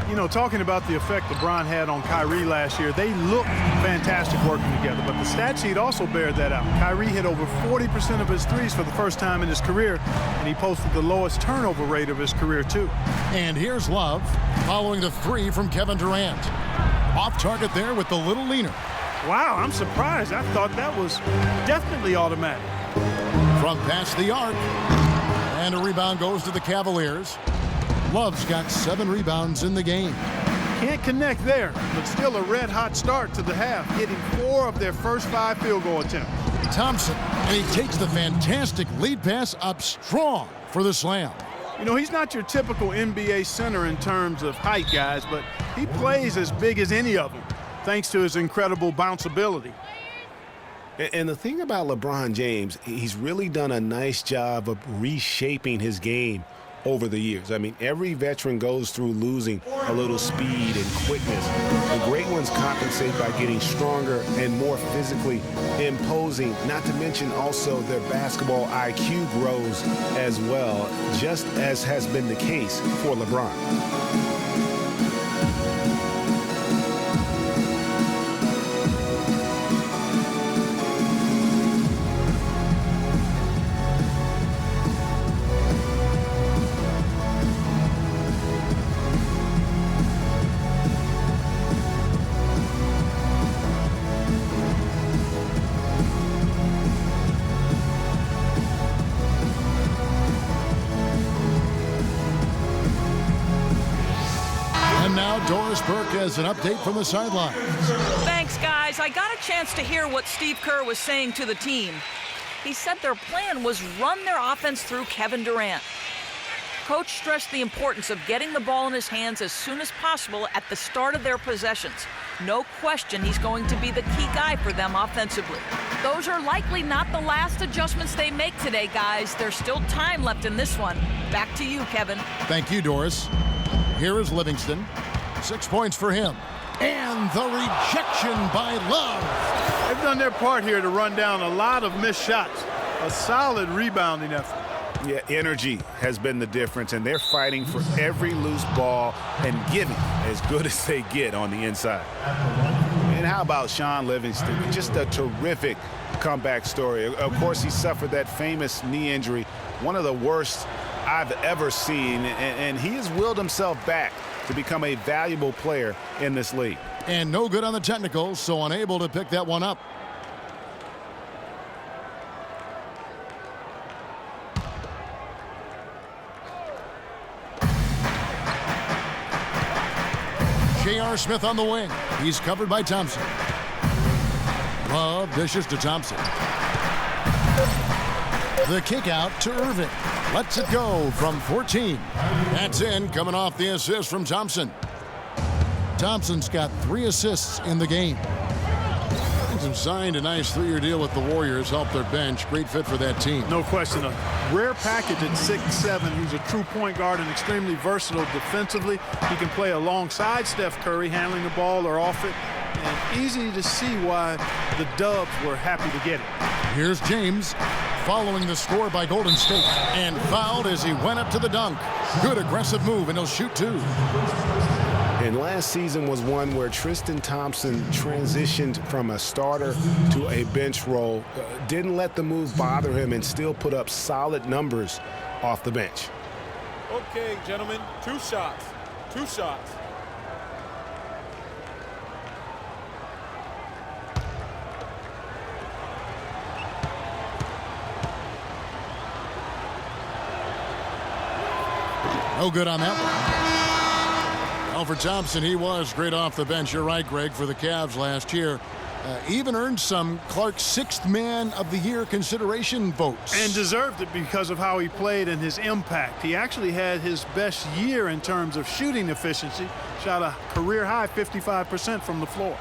You know, talking about the effect LeBron had on Kyrie last year, they looked fantastic working together, but the stat sheet also bared that out. Kyrie hit over 40% of his threes for the first time in his career, and he posted the lowest turnover rate of his career, too. And here's Love following the 3 from Kevin Durant. Off target there with the little leaner. Wow, I'm surprised. I thought that was definitely automatic. From past the arc. And a rebound goes to the Cavaliers. Love's got 7 rebounds in the game. Can't connect there, but still a red-hot start to the half, hitting 4 of their first 5 field goal attempts. Thompson, and he takes the fantastic lead pass up strong for the slam. You know, he's not your typical NBA center in terms of height, guys, but he plays as big as any of them, thanks to his incredible bounceability. And the thing about LeBron James, he's really done a nice job of reshaping his game over the years. I mean, every veteran goes through losing a little speed and quickness. The great ones compensate by getting stronger and more physically imposing, not to mention also their basketball IQ grows as well, just as has been the case for LeBron. Has an update from the sideline. Thanks, guys. I got a chance to hear what Steve Kerr was saying to the team. He said their plan was run their offense through Kevin Durant. Coach stressed the importance of getting the ball in his hands as soon as possible at the start of their possessions. No question he's going to be the key guy for them offensively. Those are likely not the last adjustments they make today, guys. There's still time left in this one. Back to you, Kevin. Thank you, Doris. Here is Livingston. 6 points for him. And the rejection by Love. They've done their part here to run down a lot of missed shots. A solid rebounding effort. Yeah, energy has been the difference, and they're fighting for every loose ball and giving as good as they get on the inside. And how about Sean Livingston? Just a terrific comeback story. Of course, he suffered that famous knee injury, one of the worst I've ever seen, and he has willed himself back to become a valuable player in this league. And no good on the technicals, so unable to pick that one up. J.R. Smith on the wing. He's covered by Thompson. Love dishes to Thompson. The kick out to Irving. Lets it go from 14. That's in, coming off the assist from Thompson. Thompson's got 3 assists in the game. He's signed a nice 3-year deal with the Warriors, helped their bench. Great fit for that team. No question. A rare package at 6'7". He's a true point guard and extremely versatile defensively. He can play alongside Steph Curry, handling the ball or off it. And easy to see why the Dubs were happy to get it. Here's James following the score by Golden State. And fouled as he went up to the dunk. Good aggressive move, and he'll shoot 2. And last season was one where Tristan Thompson transitioned from a starter to a bench role, didn't let the move bother him, and still put up solid numbers off the bench. Okay, gentlemen, 2 shots. 2 shots. No good on that one. Well, for Thompson, he was great off the bench. You're right, Greg, for the Cavs last year. Even earned some Clark's 6th Man of the Year consideration votes. And deserved it because of how he played and his impact. He actually had his best year in terms of shooting efficiency. Shot a career-high 55% from the floor.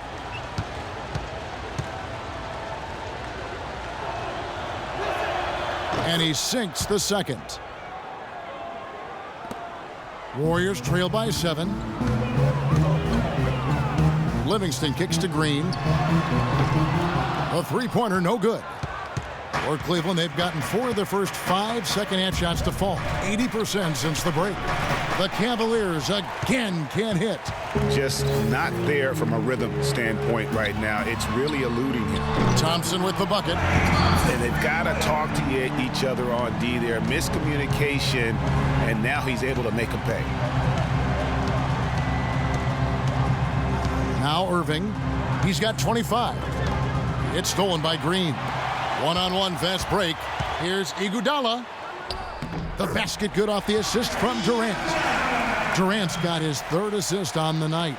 And he sinks the second. Warriors trail by 7. Livingston kicks to Green. A 3-pointer, no good. For Cleveland, they've gotten 4 of their first 5 second-half shots to fall. 80% since the break. The Cavaliers again can't hit. Just not there from a rhythm standpoint right now. It's really eluding him. Thompson with the bucket. And they've got to talk to each other on D there. Miscommunication, and now he's able to make them pay. Now Irving. He's got 25. It's stolen by Green. One-on-one fast break. Here's Iguodala. The basket good off the assist from Durant. Durant's got his 3rd assist on the night.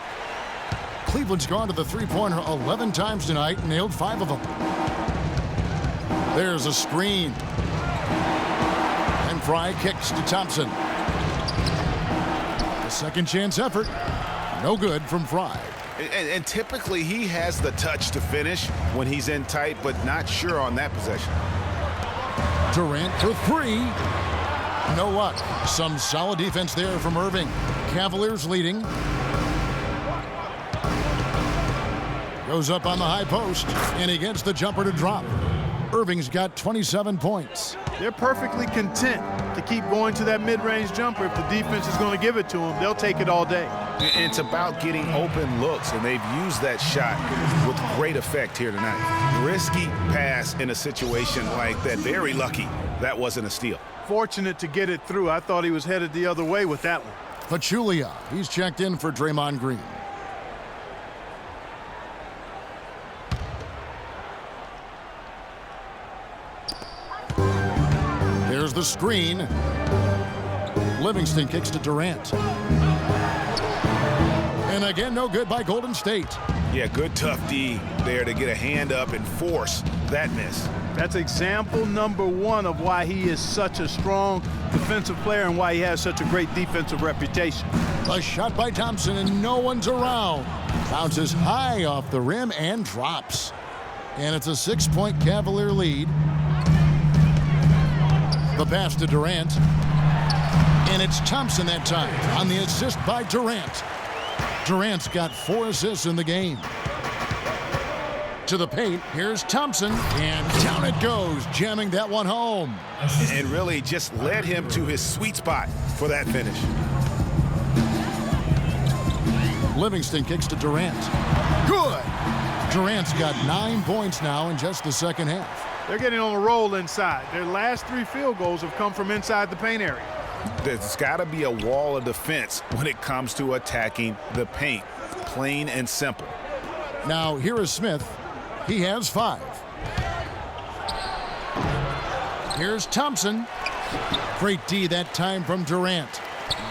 Cleveland's gone to the 3-pointer 11 times tonight and nailed 5 of them. There's a screen. And Fry kicks to Thompson. A second chance effort. No good from Fry. And typically he has the touch to finish when he's in tight, but not sure on that possession. Durant for 3. No luck. Some solid defense there from Irving. Cavaliers leading. Goes up on the high post, and he gets the jumper to drop. Irving's got 27 points. They're perfectly content to keep going to that mid-range jumper. If the defense is going to give it to them, they'll take it all day. It's about getting open looks, and they've used that shot with great effect here tonight. Risky pass in a situation like that. Very lucky that wasn't a steal. Fortunate to get it through. I thought he was headed the other way with that one. Pachulia, he's checked in for Draymond Green. There's the screen. Livingston kicks to Durant. And again, no good by Golden State. Yeah, good tough D there to get a hand up and force that miss. That's example number 1 of why he is such a strong defensive player and why he has such a great defensive reputation. A shot by Thompson, and no one's around. Bounces high off the rim and drops. And it's a 6-point Cavalier lead. The pass to Durant. And it's Thompson that time on the assist by Durant. Durant's got 4 assists in the game. To the paint, here's Thompson, and down it goes, jamming that one home. And really just led him to his sweet spot for that finish. Livingston kicks to Durant. Good! Durant's got 9 points now in just the second half. They're getting on a roll inside. Their last 3 field goals have come from inside the paint area. There's got to be a wall of defense when it comes to attacking the paint. Plain and simple. Now here is Smith. He has 5. Here's Thompson. Great D that time from Durant.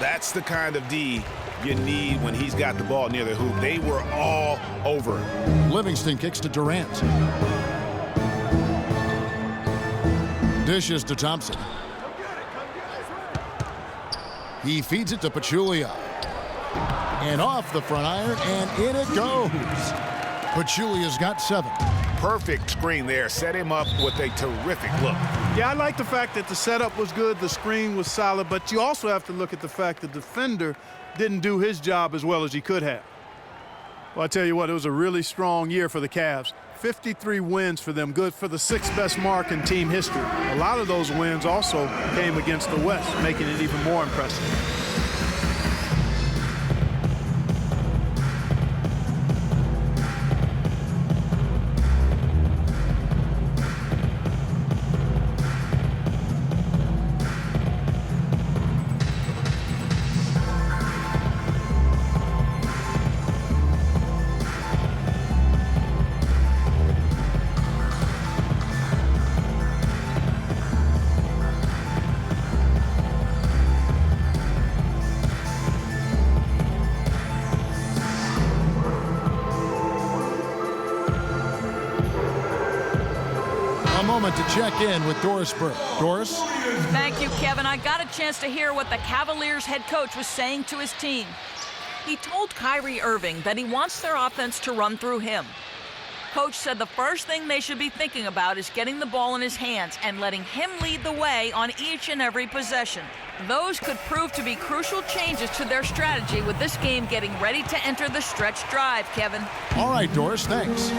That's the kind of D you need when he's got the ball near the hoop. They were all over it. Livingston kicks to Durant. Dishes to Thompson. He feeds it to Pachulia. And off the front iron, and in it goes. Pachulia's got 7. Perfect screen there. Set him up with a terrific look. Yeah, I like the fact that the setup was good, the screen was solid, but you also have to look at the fact the defender didn't do his job as well as he could have. Well, I tell you what, it was a really strong year for the Cavs. 53 wins for them, good for the 6th best mark in team history. A lot of those wins also came against the West, making it even more impressive. To check in with Doris Burke. Doris? Thank you, Kevin. I got a chance to hear what the Cavaliers head coach was saying to his team. He told Kyrie Irving that he wants their offense to run through him. Coach said the first thing they should be thinking about is getting the ball in his hands and letting him lead the way on each and every possession. Those could prove to be crucial changes to their strategy with this game getting ready to enter the stretch drive, Kevin. All right, Doris, thanks.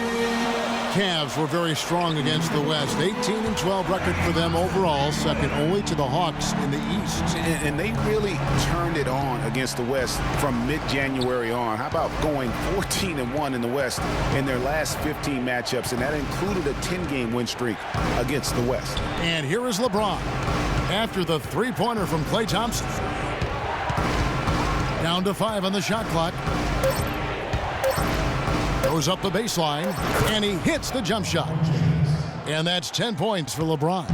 Cavs were very strong against the West. 18-12 record for them overall, second only to the Hawks in the East. And they really turned it on against the West from mid-January on. How about going 14-1 in the West in their last 15 matchups, and that included a 10-game win streak against the West. And here is LeBron after the three-pointer from Klay Thompson. Down to 5 on the shot clock. Goes up the baseline, and he hits the jump shot. And that's 10 points for LeBron.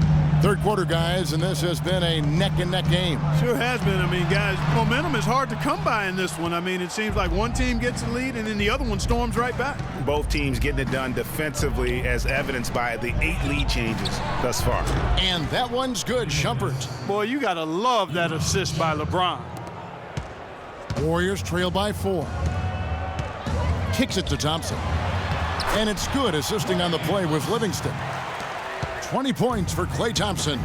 Third quarter, guys, and this has been a neck-and-neck game. Sure has been. I mean, guys, momentum is hard to come by in this one. I mean, it seems like one team gets the lead, and then the other one storms right back. Both teams getting it done defensively, as evidenced by the 8 lead changes thus far. And that one's good, Shumpert. Boy, you got to love that assist by LeBron. Warriors trail by 4. Kicks it to Thompson. And it's good, assisting on the play with Livingston. 20 points for Klay Thompson.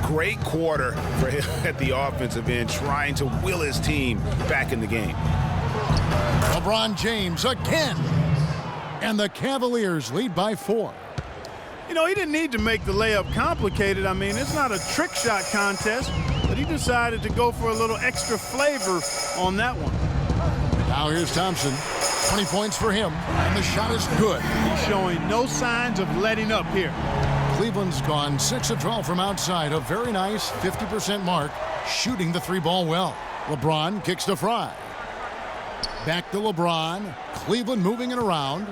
Great quarter for him at the offensive end, trying to will his team back in the game. LeBron James again. And the Cavaliers lead by 4. You know, he didn't need to make the layup complicated. I mean, it's not a trick shot contest, but he decided to go for a little extra flavor on that one. Now here's Thompson. 20 points for him, and the shot is good. He's showing no signs of letting up here. Cleveland's gone 6 of 12 from outside, a very nice 50% mark, shooting the 3-ball well. LeBron kicks to Fry. Back to LeBron. Cleveland moving it around.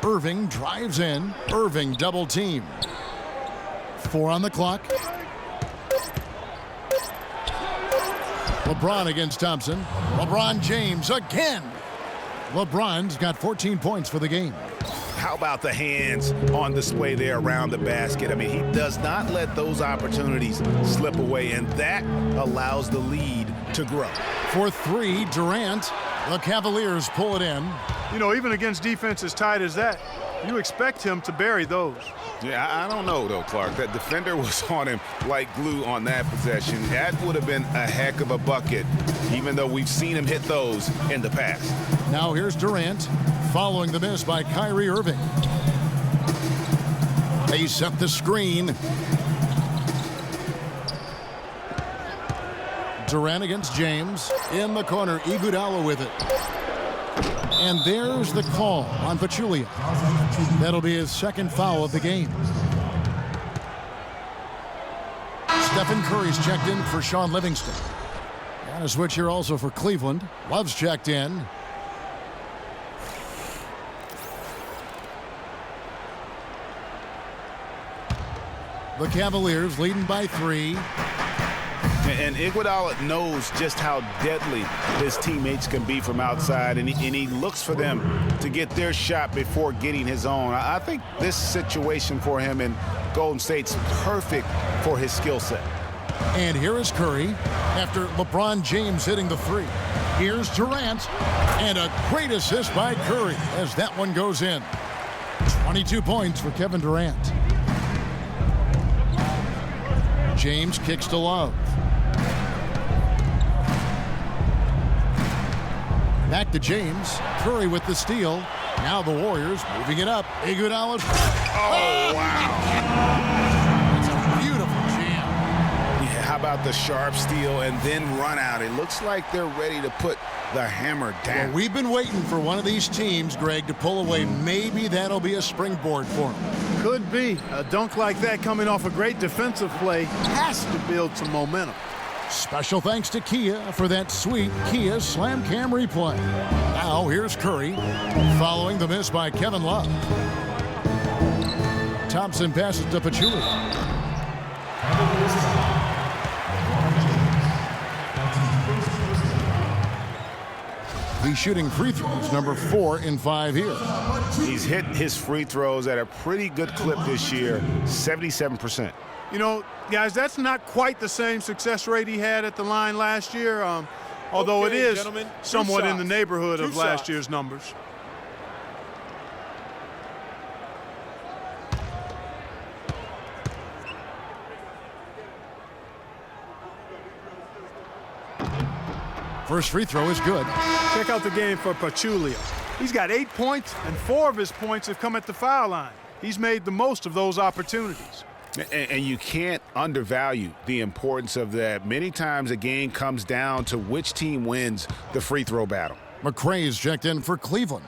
Irving drives in. Irving double team. 4 on the clock. LeBron against Thompson. LeBron James again. LeBron's got 14 points for the game. How about the hands on display there around the basket? I mean, he does not let those opportunities slip away, and that allows the lead to grow. For 3, Durant. The Cavaliers pull it in. You know, even against defense as tight as that, you expect him to bury those. Yeah, I don't know, though, Clark. That defender was on him like glue on that possession. That would have been a heck of a bucket even though we've seen him hit those in the past. Now here's Durant, following the miss by Kyrie Irving. They set the screen. Durant against James. In the corner, Iguodala with it. And there's the call on Pachulia. That'll be his second foul of the game. Stephen Curry's checked in for Sean Livingston. And a switch here also for Cleveland. Love's checked in. The Cavaliers leading by 3. And Iguodala knows just how deadly his teammates can be from outside, and he looks for them to get their shot before getting his own. I think this situation for him in Golden State's perfect for his skill set. And here is Curry after LeBron James hitting the 3. Here's Durant, and a great assist by Curry as that one goes in. 22 points for Kevin Durant. James kicks to Love. Back to James. Curry with the steal. Now the Warriors moving it up. Iguodala. Oh, wow. It's a beautiful jam. Yeah, how about the sharp steal and then run out? It looks like they're ready to put the hammer down. Well, we've been waiting for one of these teams, Greg, to pull away. Maybe that'll be a springboard for them. Could be. A dunk like that coming off a great defensive play has to build some momentum. Special thanks to Kia for that sweet Kia Slam Cam replay. Now here's Curry following the miss by Kevin Love. Thompson passes to Pachulia. He's shooting free throws, number 4 in 5 here. He's hit his free throws at a pretty good clip this year, 77%. You know, guys, that's not quite the same success rate he had at the line last year, although it is somewhat in the neighborhood of last year's numbers. First free throw is good. Check out the game for Pachulia. He's got 8 points, and 4 of his points have come at the foul line. He's made the most of those opportunities. And you can't undervalue the importance of that. Many times a game comes down to which team wins the free throw battle. McRae's checked in for Cleveland.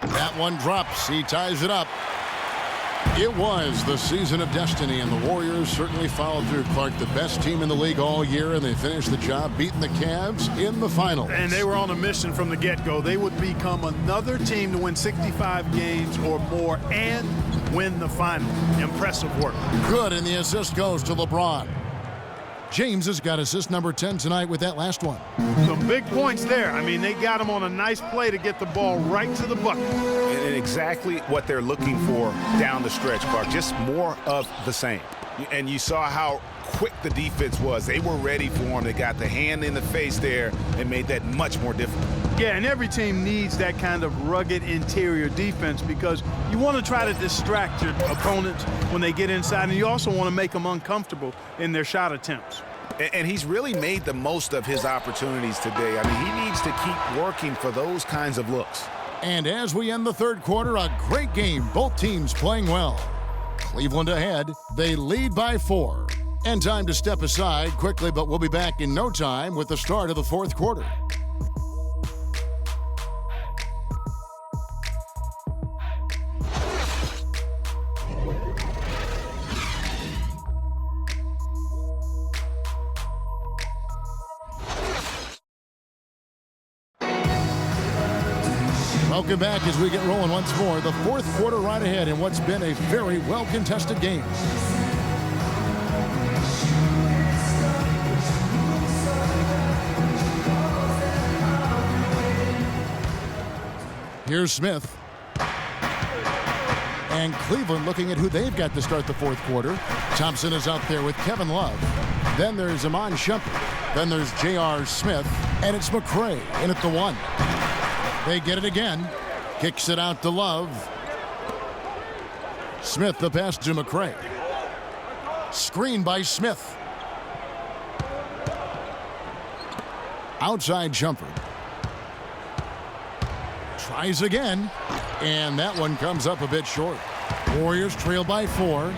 That one drops. He ties it up. It was the season of destiny, and the Warriors certainly followed through. Clark, the best team in the league all year, and they finished the job beating the Cavs in the finals. And they were on a mission from the get-go. They would become another team to win 65 games or more and win the final. Impressive work. Good, and the assist goes to LeBron. James has got assist number 10 tonight with that last one. Some big points there. I mean, they got him on a nice play to get the ball right to the bucket. And exactly what they're looking for down the stretch, Clark. Just more of the same. And you saw how quick the defense was. They were ready for him. They got the hand in the face there and made that much more difficult. Yeah, and every team needs that kind of rugged interior defense because you want to try to distract your opponents when they get inside, and you also want to make them uncomfortable in their shot attempts. And he's really made the most of his opportunities today. I mean, he needs to keep working for those kinds of looks. And as we end the third quarter, a great game. Both teams playing well. Cleveland ahead. They lead by 4. And time to step aside quickly, but we'll be back in no time with the start of the fourth quarter. Welcome back as we get rolling once more. The fourth quarter right ahead in what's been a very well-contested game. Here's Smith. And Cleveland looking at who they've got to start the fourth quarter. Thompson is out there with Kevin Love. Then there's Iman Shumpert. Then there's J.R. Smith. And it's McRae in at the 1. They get it again. Kicks it out to Love. Smith the pass to McRae. Screen by Smith. Outside jumper. Tries again. And that one comes up a bit short. Warriors trail by 4.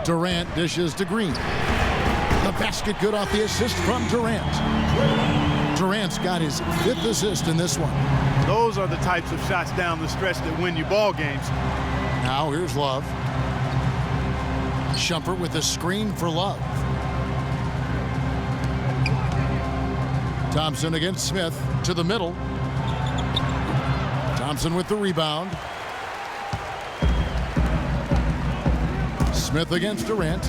Durant dishes to Green. The basket good off the assist from Durant. Durant's got his 5th assist in this one. Those are the types of shots down the stretch that win you ball games. Now here's Love. Shumpert with the screen for Love. Thompson against Smith to the middle. Thompson with the rebound. Smith against Durant.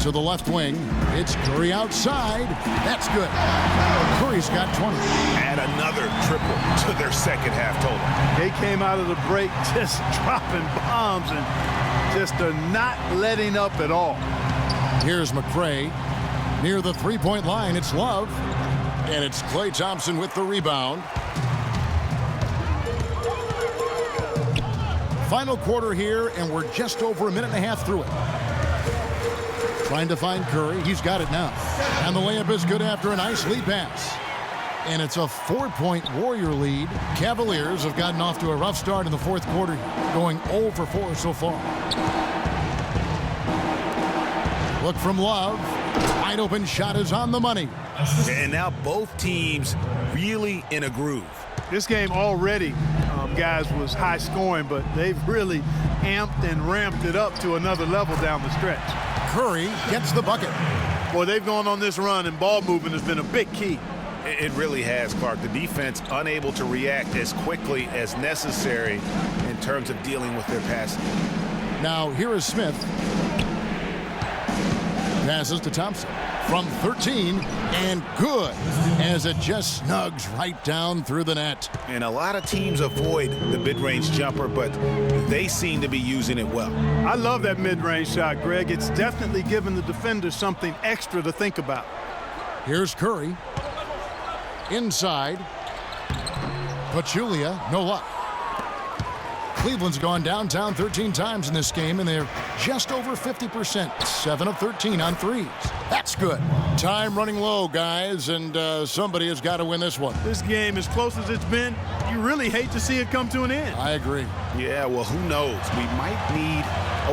To the left wing. It's Curry outside. That's good. Curry's got 20. Add another triple to their second half total. They came out of the break just dropping bombs and just are not letting up at all. Here's McRae. Near the three-point line, it's Love. And it's Klay Thompson with the rebound. Final quarter here, and we're just over a minute and a half through it. Trying to find Curry. He's got it now. And the layup is good after a nice lead pass. And it's a 4-point Warrior lead. Cavaliers have gotten off to a rough start in the fourth quarter, going 0 for 4 so far. Look from Love. Wide open shot is on the money. And now both teams really in a groove. This game already, guys, was high scoring, but they've really amped and ramped it up to another level down the stretch. Curry gets the bucket. Boy, they've gone on this run, and ball movement has been a big key. It really has, Clark. The defense unable to react as quickly as necessary in terms of dealing with their passing. Now here is Smith. Passes to Thompson from 13, and good as it just snugs right down through the net. And a lot of teams avoid the mid-range jumper, but they seem to be using it well. I love that mid-range shot, Greg. It's definitely given the defenders something extra to think about. Here's Curry. Inside. Pachulia, no luck. Cleveland's gone downtown 13 times in this game, and they're just over 50%. 7 of 13 on threes. That's good. Time running low, guys, and somebody has got to win this one. This game, as close as it's been, you really hate to see it come to an end. I agree. Yeah, well, who knows? We might need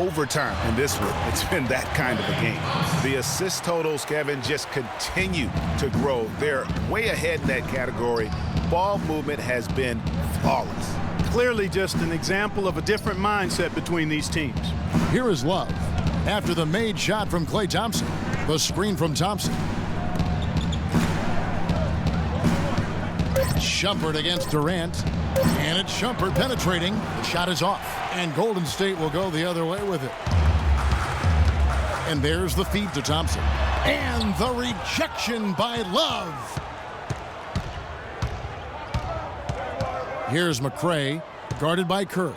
overtime in this one. It's been that kind of a game. The assist totals, Kevin, just continue to grow. They're way ahead in that category. Ball movement has been flawless. Clearly just an example of a different mindset between these teams. Here is Love. After the made shot from Klay Thompson. The screen from Thompson. Shumpert against Durant. And it's Shumpert penetrating. The shot is off. And Golden State will go the other way with it. And there's the feed to Thompson. And the rejection by Love. Here's McRae, guarded by Curry.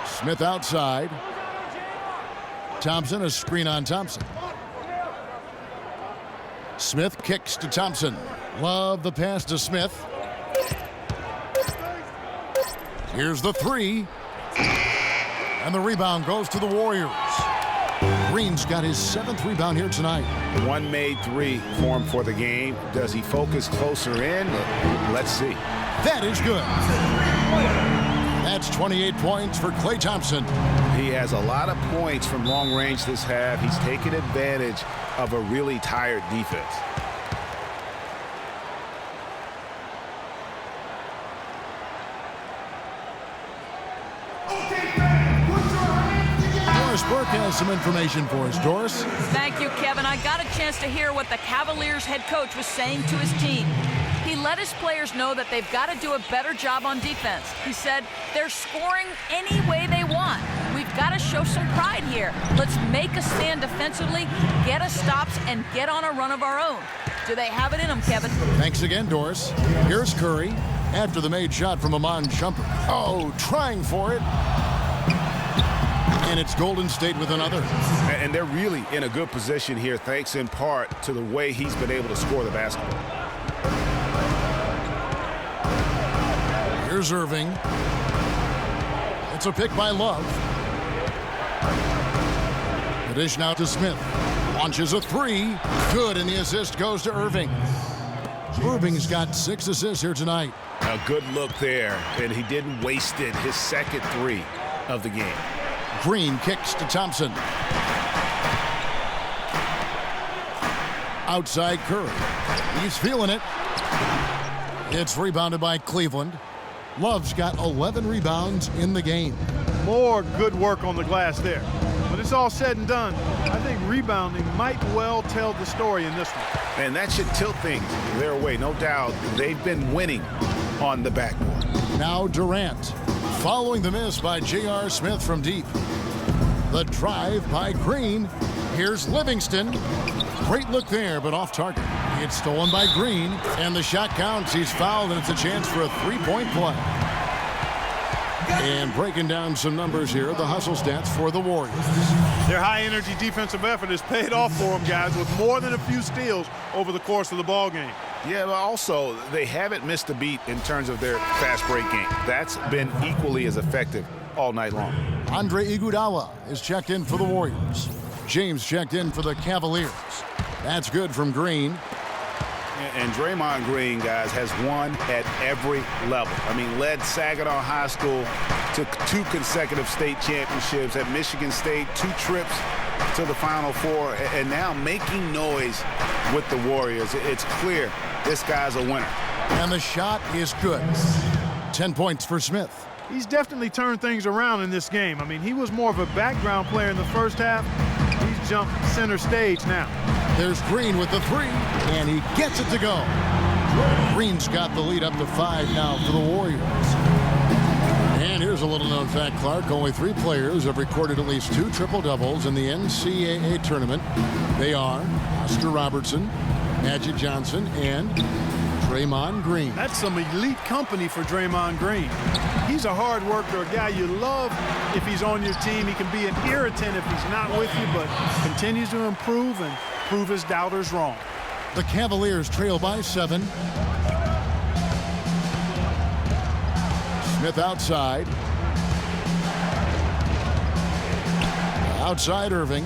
Smith outside. Thompson, a screen on Thompson. Smith kicks to Thompson. Love the pass to Smith. Here's the three. And the rebound goes to the Warriors. Green's got his 7th rebound here tonight. One made three for him for the game. Does he focus closer in? Let's see. That is good. That's 28 points for Klay Thompson. He has a lot of points from long range this half. He's taken advantage of a really tired defense. Doris Burke has some information for us. Doris? Thank you, Kevin. I got a chance to hear what the Cavaliers head coach was saying to his team. He let his players know that they've got to do a better job on defense. He said they're scoring any way they want. We've got to show some pride here. Let's make a stand defensively, get us stops, and get on a run of our own. Do they have it in them, Kevin? Thanks again, Doris. Here's Curry after the made shot from Amon Shumpert. Oh, trying for it. And it's Golden State with another. And they're really in a good position here, thanks in part to the way he's been able to score the basketball. Here's Irving. It's a pick by Love. The dish now to Smith. Launches a three. Good, and the assist goes to Irving. Irving's got 6 assists here tonight. A good look there, and he didn't waste it. His second 3 of the game. Green kicks to Thompson. Outside Curry. He's feeling it. It's rebounded by Cleveland. Love's got 11 rebounds in the game. More good work on the glass there. When it's all said and done, I think rebounding might well tell the story in this one. And that should tilt things their way. No doubt they've been winning on the backboard. Now Durant. Following the miss by J.R. Smith from deep. The drive by Green. Here's Livingston. Great look there, but off target. It's stolen by Green, and the shot counts. He's fouled, and it's a chance for a three-point play. And breaking down some numbers here, the hustle stats for the Warriors. Their high-energy defensive effort has paid off for them, guys, with more than a few steals over the course of the ball game. Yeah, but also they haven't missed a beat in terms of their fast break game. That's been equally as effective all night long. Andre Iguodala is checked in for the Warriors. James checked in for the Cavaliers. That's good from Green. And Draymond Green, guys, has won at every level. I mean, led Saginaw High School to 2 consecutive state championships at Michigan State, 2 trips to the Final Four, and now making noise with the Warriors. It's clear this guy's a winner. And the shot is good. 10 points for Smith. He's definitely turned things around in this game. I mean, he was more of a background player in the first half. He's jumped center stage now. There's Green with the 3, and he gets it to go. Green's got the lead up to 5 now for the Warriors. And here's a little-known fact, Clark. Only 3 players have recorded at least 2 triple-doubles in the NCAA tournament. They are Oscar Robertson, Magic Johnson, and Draymond Green. That's some elite company for Draymond Green. He's a hard worker, a guy you love if he's on your team. He can be an irritant if he's not with you, but continues to improve and prove his doubters wrong. The Cavaliers trail by 7. Smith outside. Outside Irving.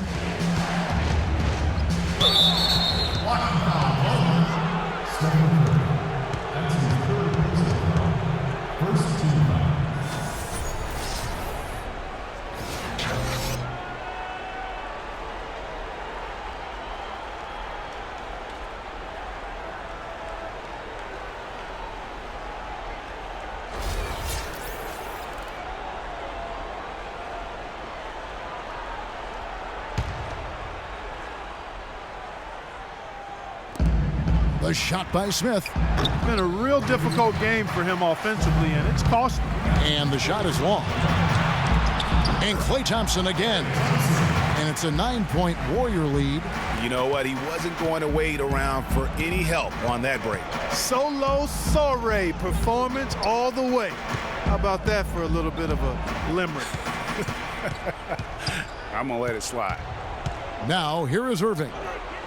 The shot by Smith. It's been a real difficult game for him offensively, and it's costly. And the shot is long. And Klay Thompson again. And it's a 9-point Warrior lead. You know what? He wasn't going to wait around for any help on that break. Solo soiree performance all the way. How about that for a little bit of a limerick? I'm going to let it slide. Now, here is Irving.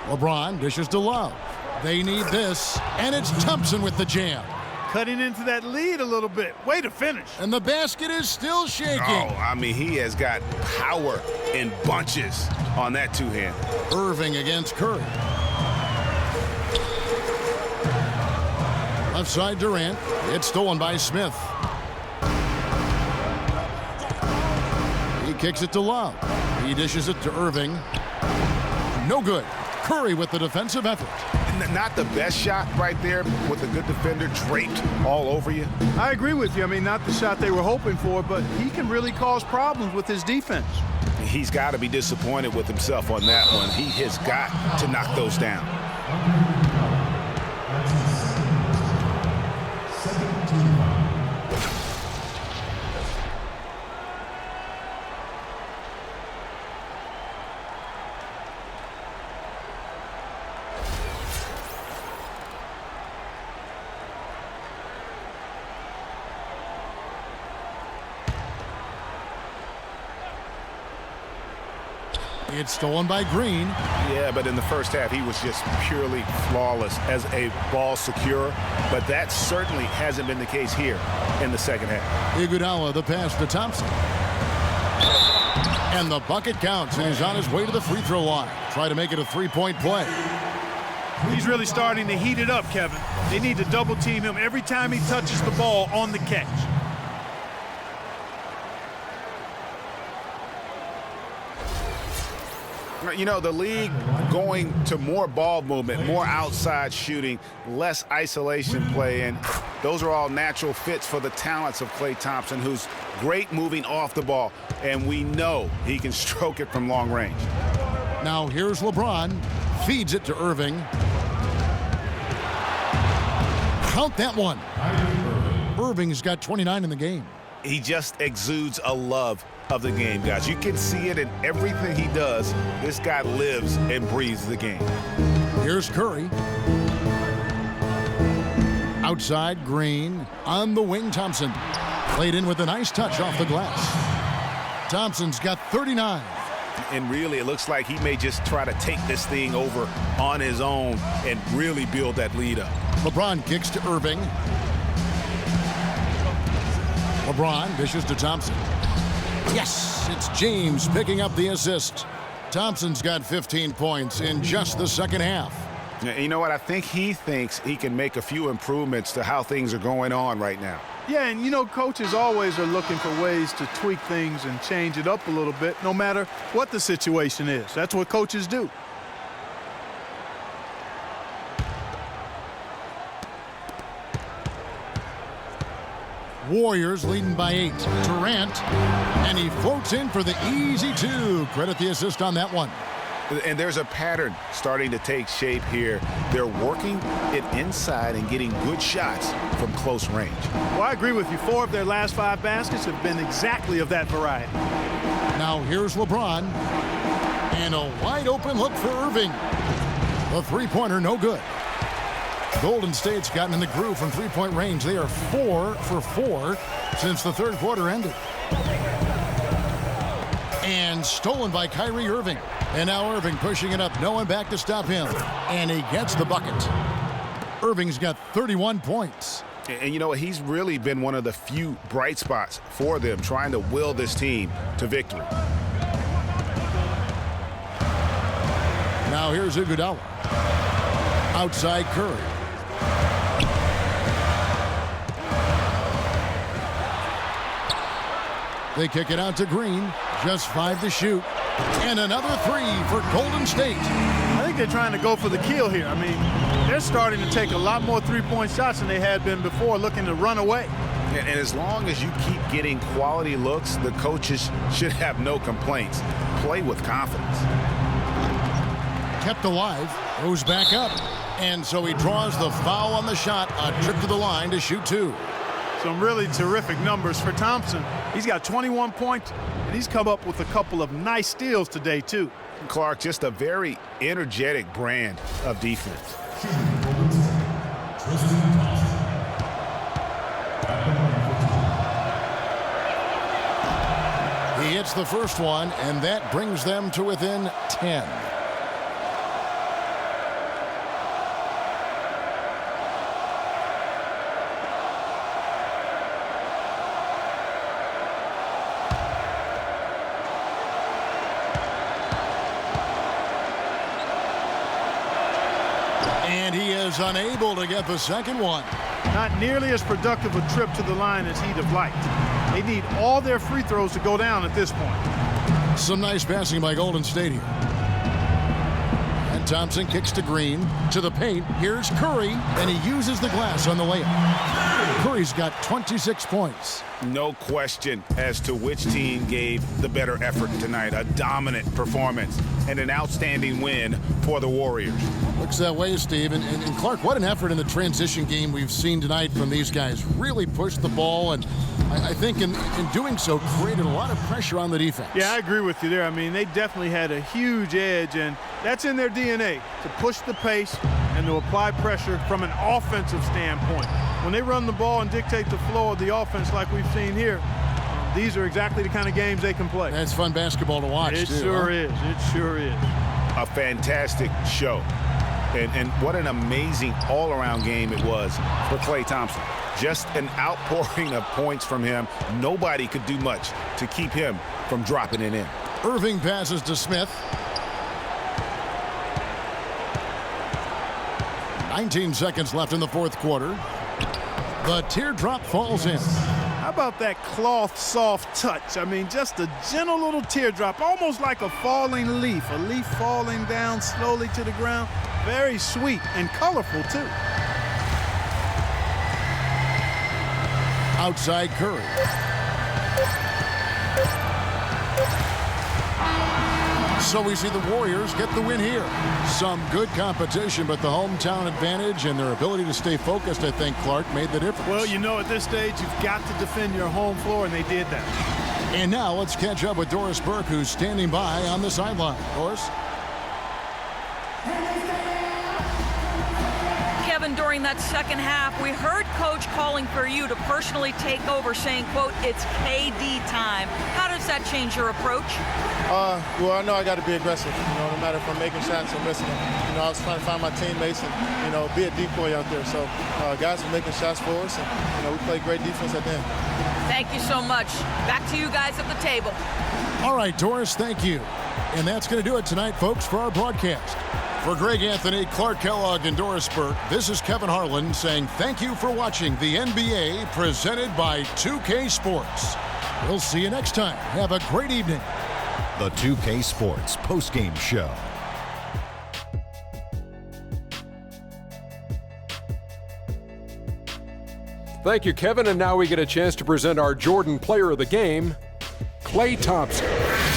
LeBron dishes to Love. They need this, and it's Thompson with the jam. Cutting into that lead a little bit. Way to finish. And the basket is still shaking. Oh, I mean, he has got power in bunches on that 2-hand. Irving against Curry. Left side Durant. It's stolen by Smith. He kicks it to Love. He dishes it to Irving. No good. Curry with the defensive effort. Not the best shot right there with a good defender draped all over you. I agree with you. I mean, not the shot they were hoping for, but he can really cause problems with his defense. He's got to be disappointed with himself on that one. He has got to knock those down. It's stolen by Green. Yeah, but in the first half, he was just purely flawless as a ball securer. But that certainly hasn't been the case here in the second half. Iguodala, the pass to Thompson. And the bucket counts, and he's on his way to the free throw line. Try to make it a three-point play. He's really starting to heat it up, Kevin. They need to double team him every time he touches the ball on the catch. You know, the league going to more ball movement, more outside shooting, less isolation play, and those are all natural fits for the talents of Klay Thompson, who's great moving off the ball, and we know he can stroke it from long range. Now here's LeBron, feeds it to Irving. Count that one. Irving's got 29 in the game. He just exudes a love of the game, guys. You can see it in everything he does. This guy lives and breathes the game. Here's Curry. Outside, Green. On the wing, Thompson. Played in with a nice touch off the glass. Thompson's got 39. And really, it looks like he may just try to take this thing over on his own and really build that lead up. LeBron kicks to Irving. LeBron dishes to Thompson. Yes, it's James picking up the assist. Thompson's got 15 points in just the second half. You know what? I think he thinks he can make a few improvements to how things are going on right now. Yeah, and you know, coaches always are looking for ways to tweak things and change it up a little bit, no matter what the situation is. That's what coaches do. Warriors leading by 8. Durant, and he floats in for the easy 2. Credit the assist on that one. And there's a pattern starting to take shape here. They're working it inside and getting good shots from close range. Well, I agree with you. 4 of their last 5 baskets have been exactly of that variety. Now here's LeBron. And a wide open look for Irving. The three-pointer no good. Golden State's gotten in the groove from three-point range. They are 4 for 4 since the third quarter ended. And stolen by Kyrie Irving. And now Irving pushing it up. No one back to stop him. And he gets the bucket. Irving's got 31 points. And you know, he's really been one of the few bright spots for them, trying to will this team to victory. Now here's Iguodala. Outside Curry. They kick it out to Green. Just 5 to shoot. And another 3 for Golden State. I think they're trying to go for the kill here. I mean, they're starting to take a lot more three-point shots than they had been before, looking to run away. And as long as you keep getting quality looks, the coaches should have no complaints. Play with confidence. Kept alive. Goes back up. And so he draws the foul on the shot. A trip to the line to shoot 2. Some really terrific numbers for Thompson. He's got 21 points, and he's come up with a couple of nice steals today, too. Clark, just a very energetic brand of defense. He hits the first one, and that brings them to within 10. And he is unable to get the second one. Not nearly as productive a trip to the line as he'd have liked. They need all their free throws to go down at this point. Some nice passing by Golden State here. And Thompson kicks to Green. To the paint. Here's Curry. And he uses the glass on the layup. Curry's got 26 points. No question as to which team gave the better effort tonight. A dominant performance and an outstanding win for the Warriors. Looks that way, Steve. And Clark, what an effort in the transition game we've seen tonight from these guys. Really pushed the ball, and I think in doing so created a lot of pressure on the defense. Yeah, I agree with you there. I mean, they definitely had a huge edge, and that's in their DNA, to push the pace and to apply pressure from an offensive standpoint. When they run the ball and dictate the flow of the offense like we've seen here, these are exactly the kind of games they can play. That's fun basketball to watch, It too, sure is. It sure is. A fantastic show. And what an amazing all-around game it was for Klay Thompson. Just an outpouring of points from him. Nobody could do much to keep him from dropping it in. Irving passes to Smith. 19 seconds left in the fourth quarter. The teardrop falls in. How about that cloth soft touch? I mean, just a gentle little teardrop, almost like a falling leaf. A leaf falling down slowly to the ground. Very sweet and colorful, too. Outside Curry. So we see the Warriors get the win here. Some good competition, but the hometown advantage and their ability to stay focused, I think, Clark, made the difference. Well, you know, at this stage, you've got to defend your home floor, and they did that. And now let's catch up with Doris Burke, who's standing by on the sideline. Doris? Kevin, during that second half, we heard Coach calling for you to personally take over, saying, quote, it's KD time. How does that change your approach? Well, I know I got to be aggressive, no matter if I'm making shots or missing them. I was trying to find my teammates and, be a decoy out there. So guys are making shots for us, and, we played great defense at the end. Thank you so much. Back to you guys at the table. All right, Doris, thank you. And that's going to do it tonight, folks, for our broadcast. For Greg Anthony, Clark Kellogg, and Doris Burke, this is Kevin Harlan saying thank you for watching the NBA presented by 2K Sports. We'll see you next time. Have a great evening. The 2K Sports postgame show. Thank you, Kevin. And now we get a chance to present our Jordan Player of the Game, Klay Thompson.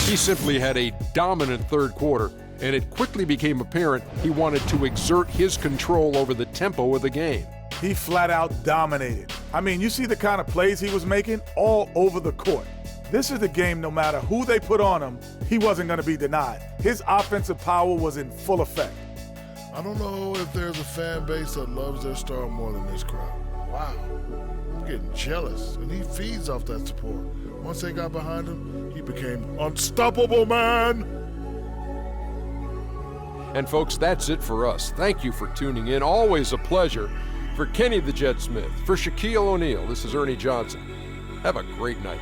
He simply had a dominant third quarter, and it quickly became apparent he wanted to exert his control over the tempo of the game. He flat out dominated. I mean, you see the kind of plays he was making all over the court. This is the game, no matter who they put on him, he wasn't going to be denied. His offensive power was in full effect. I don't know if there's a fan base that loves their star more than this crowd. Wow. I'm getting jealous, and he feeds off that support. Once they got behind him, he became unstoppable, man. And folks, that's it for us. Thank you for tuning in. Always a pleasure. For Kenny the Jet Smith, for Shaquille O'Neal, this is Ernie Johnson. Have a great night.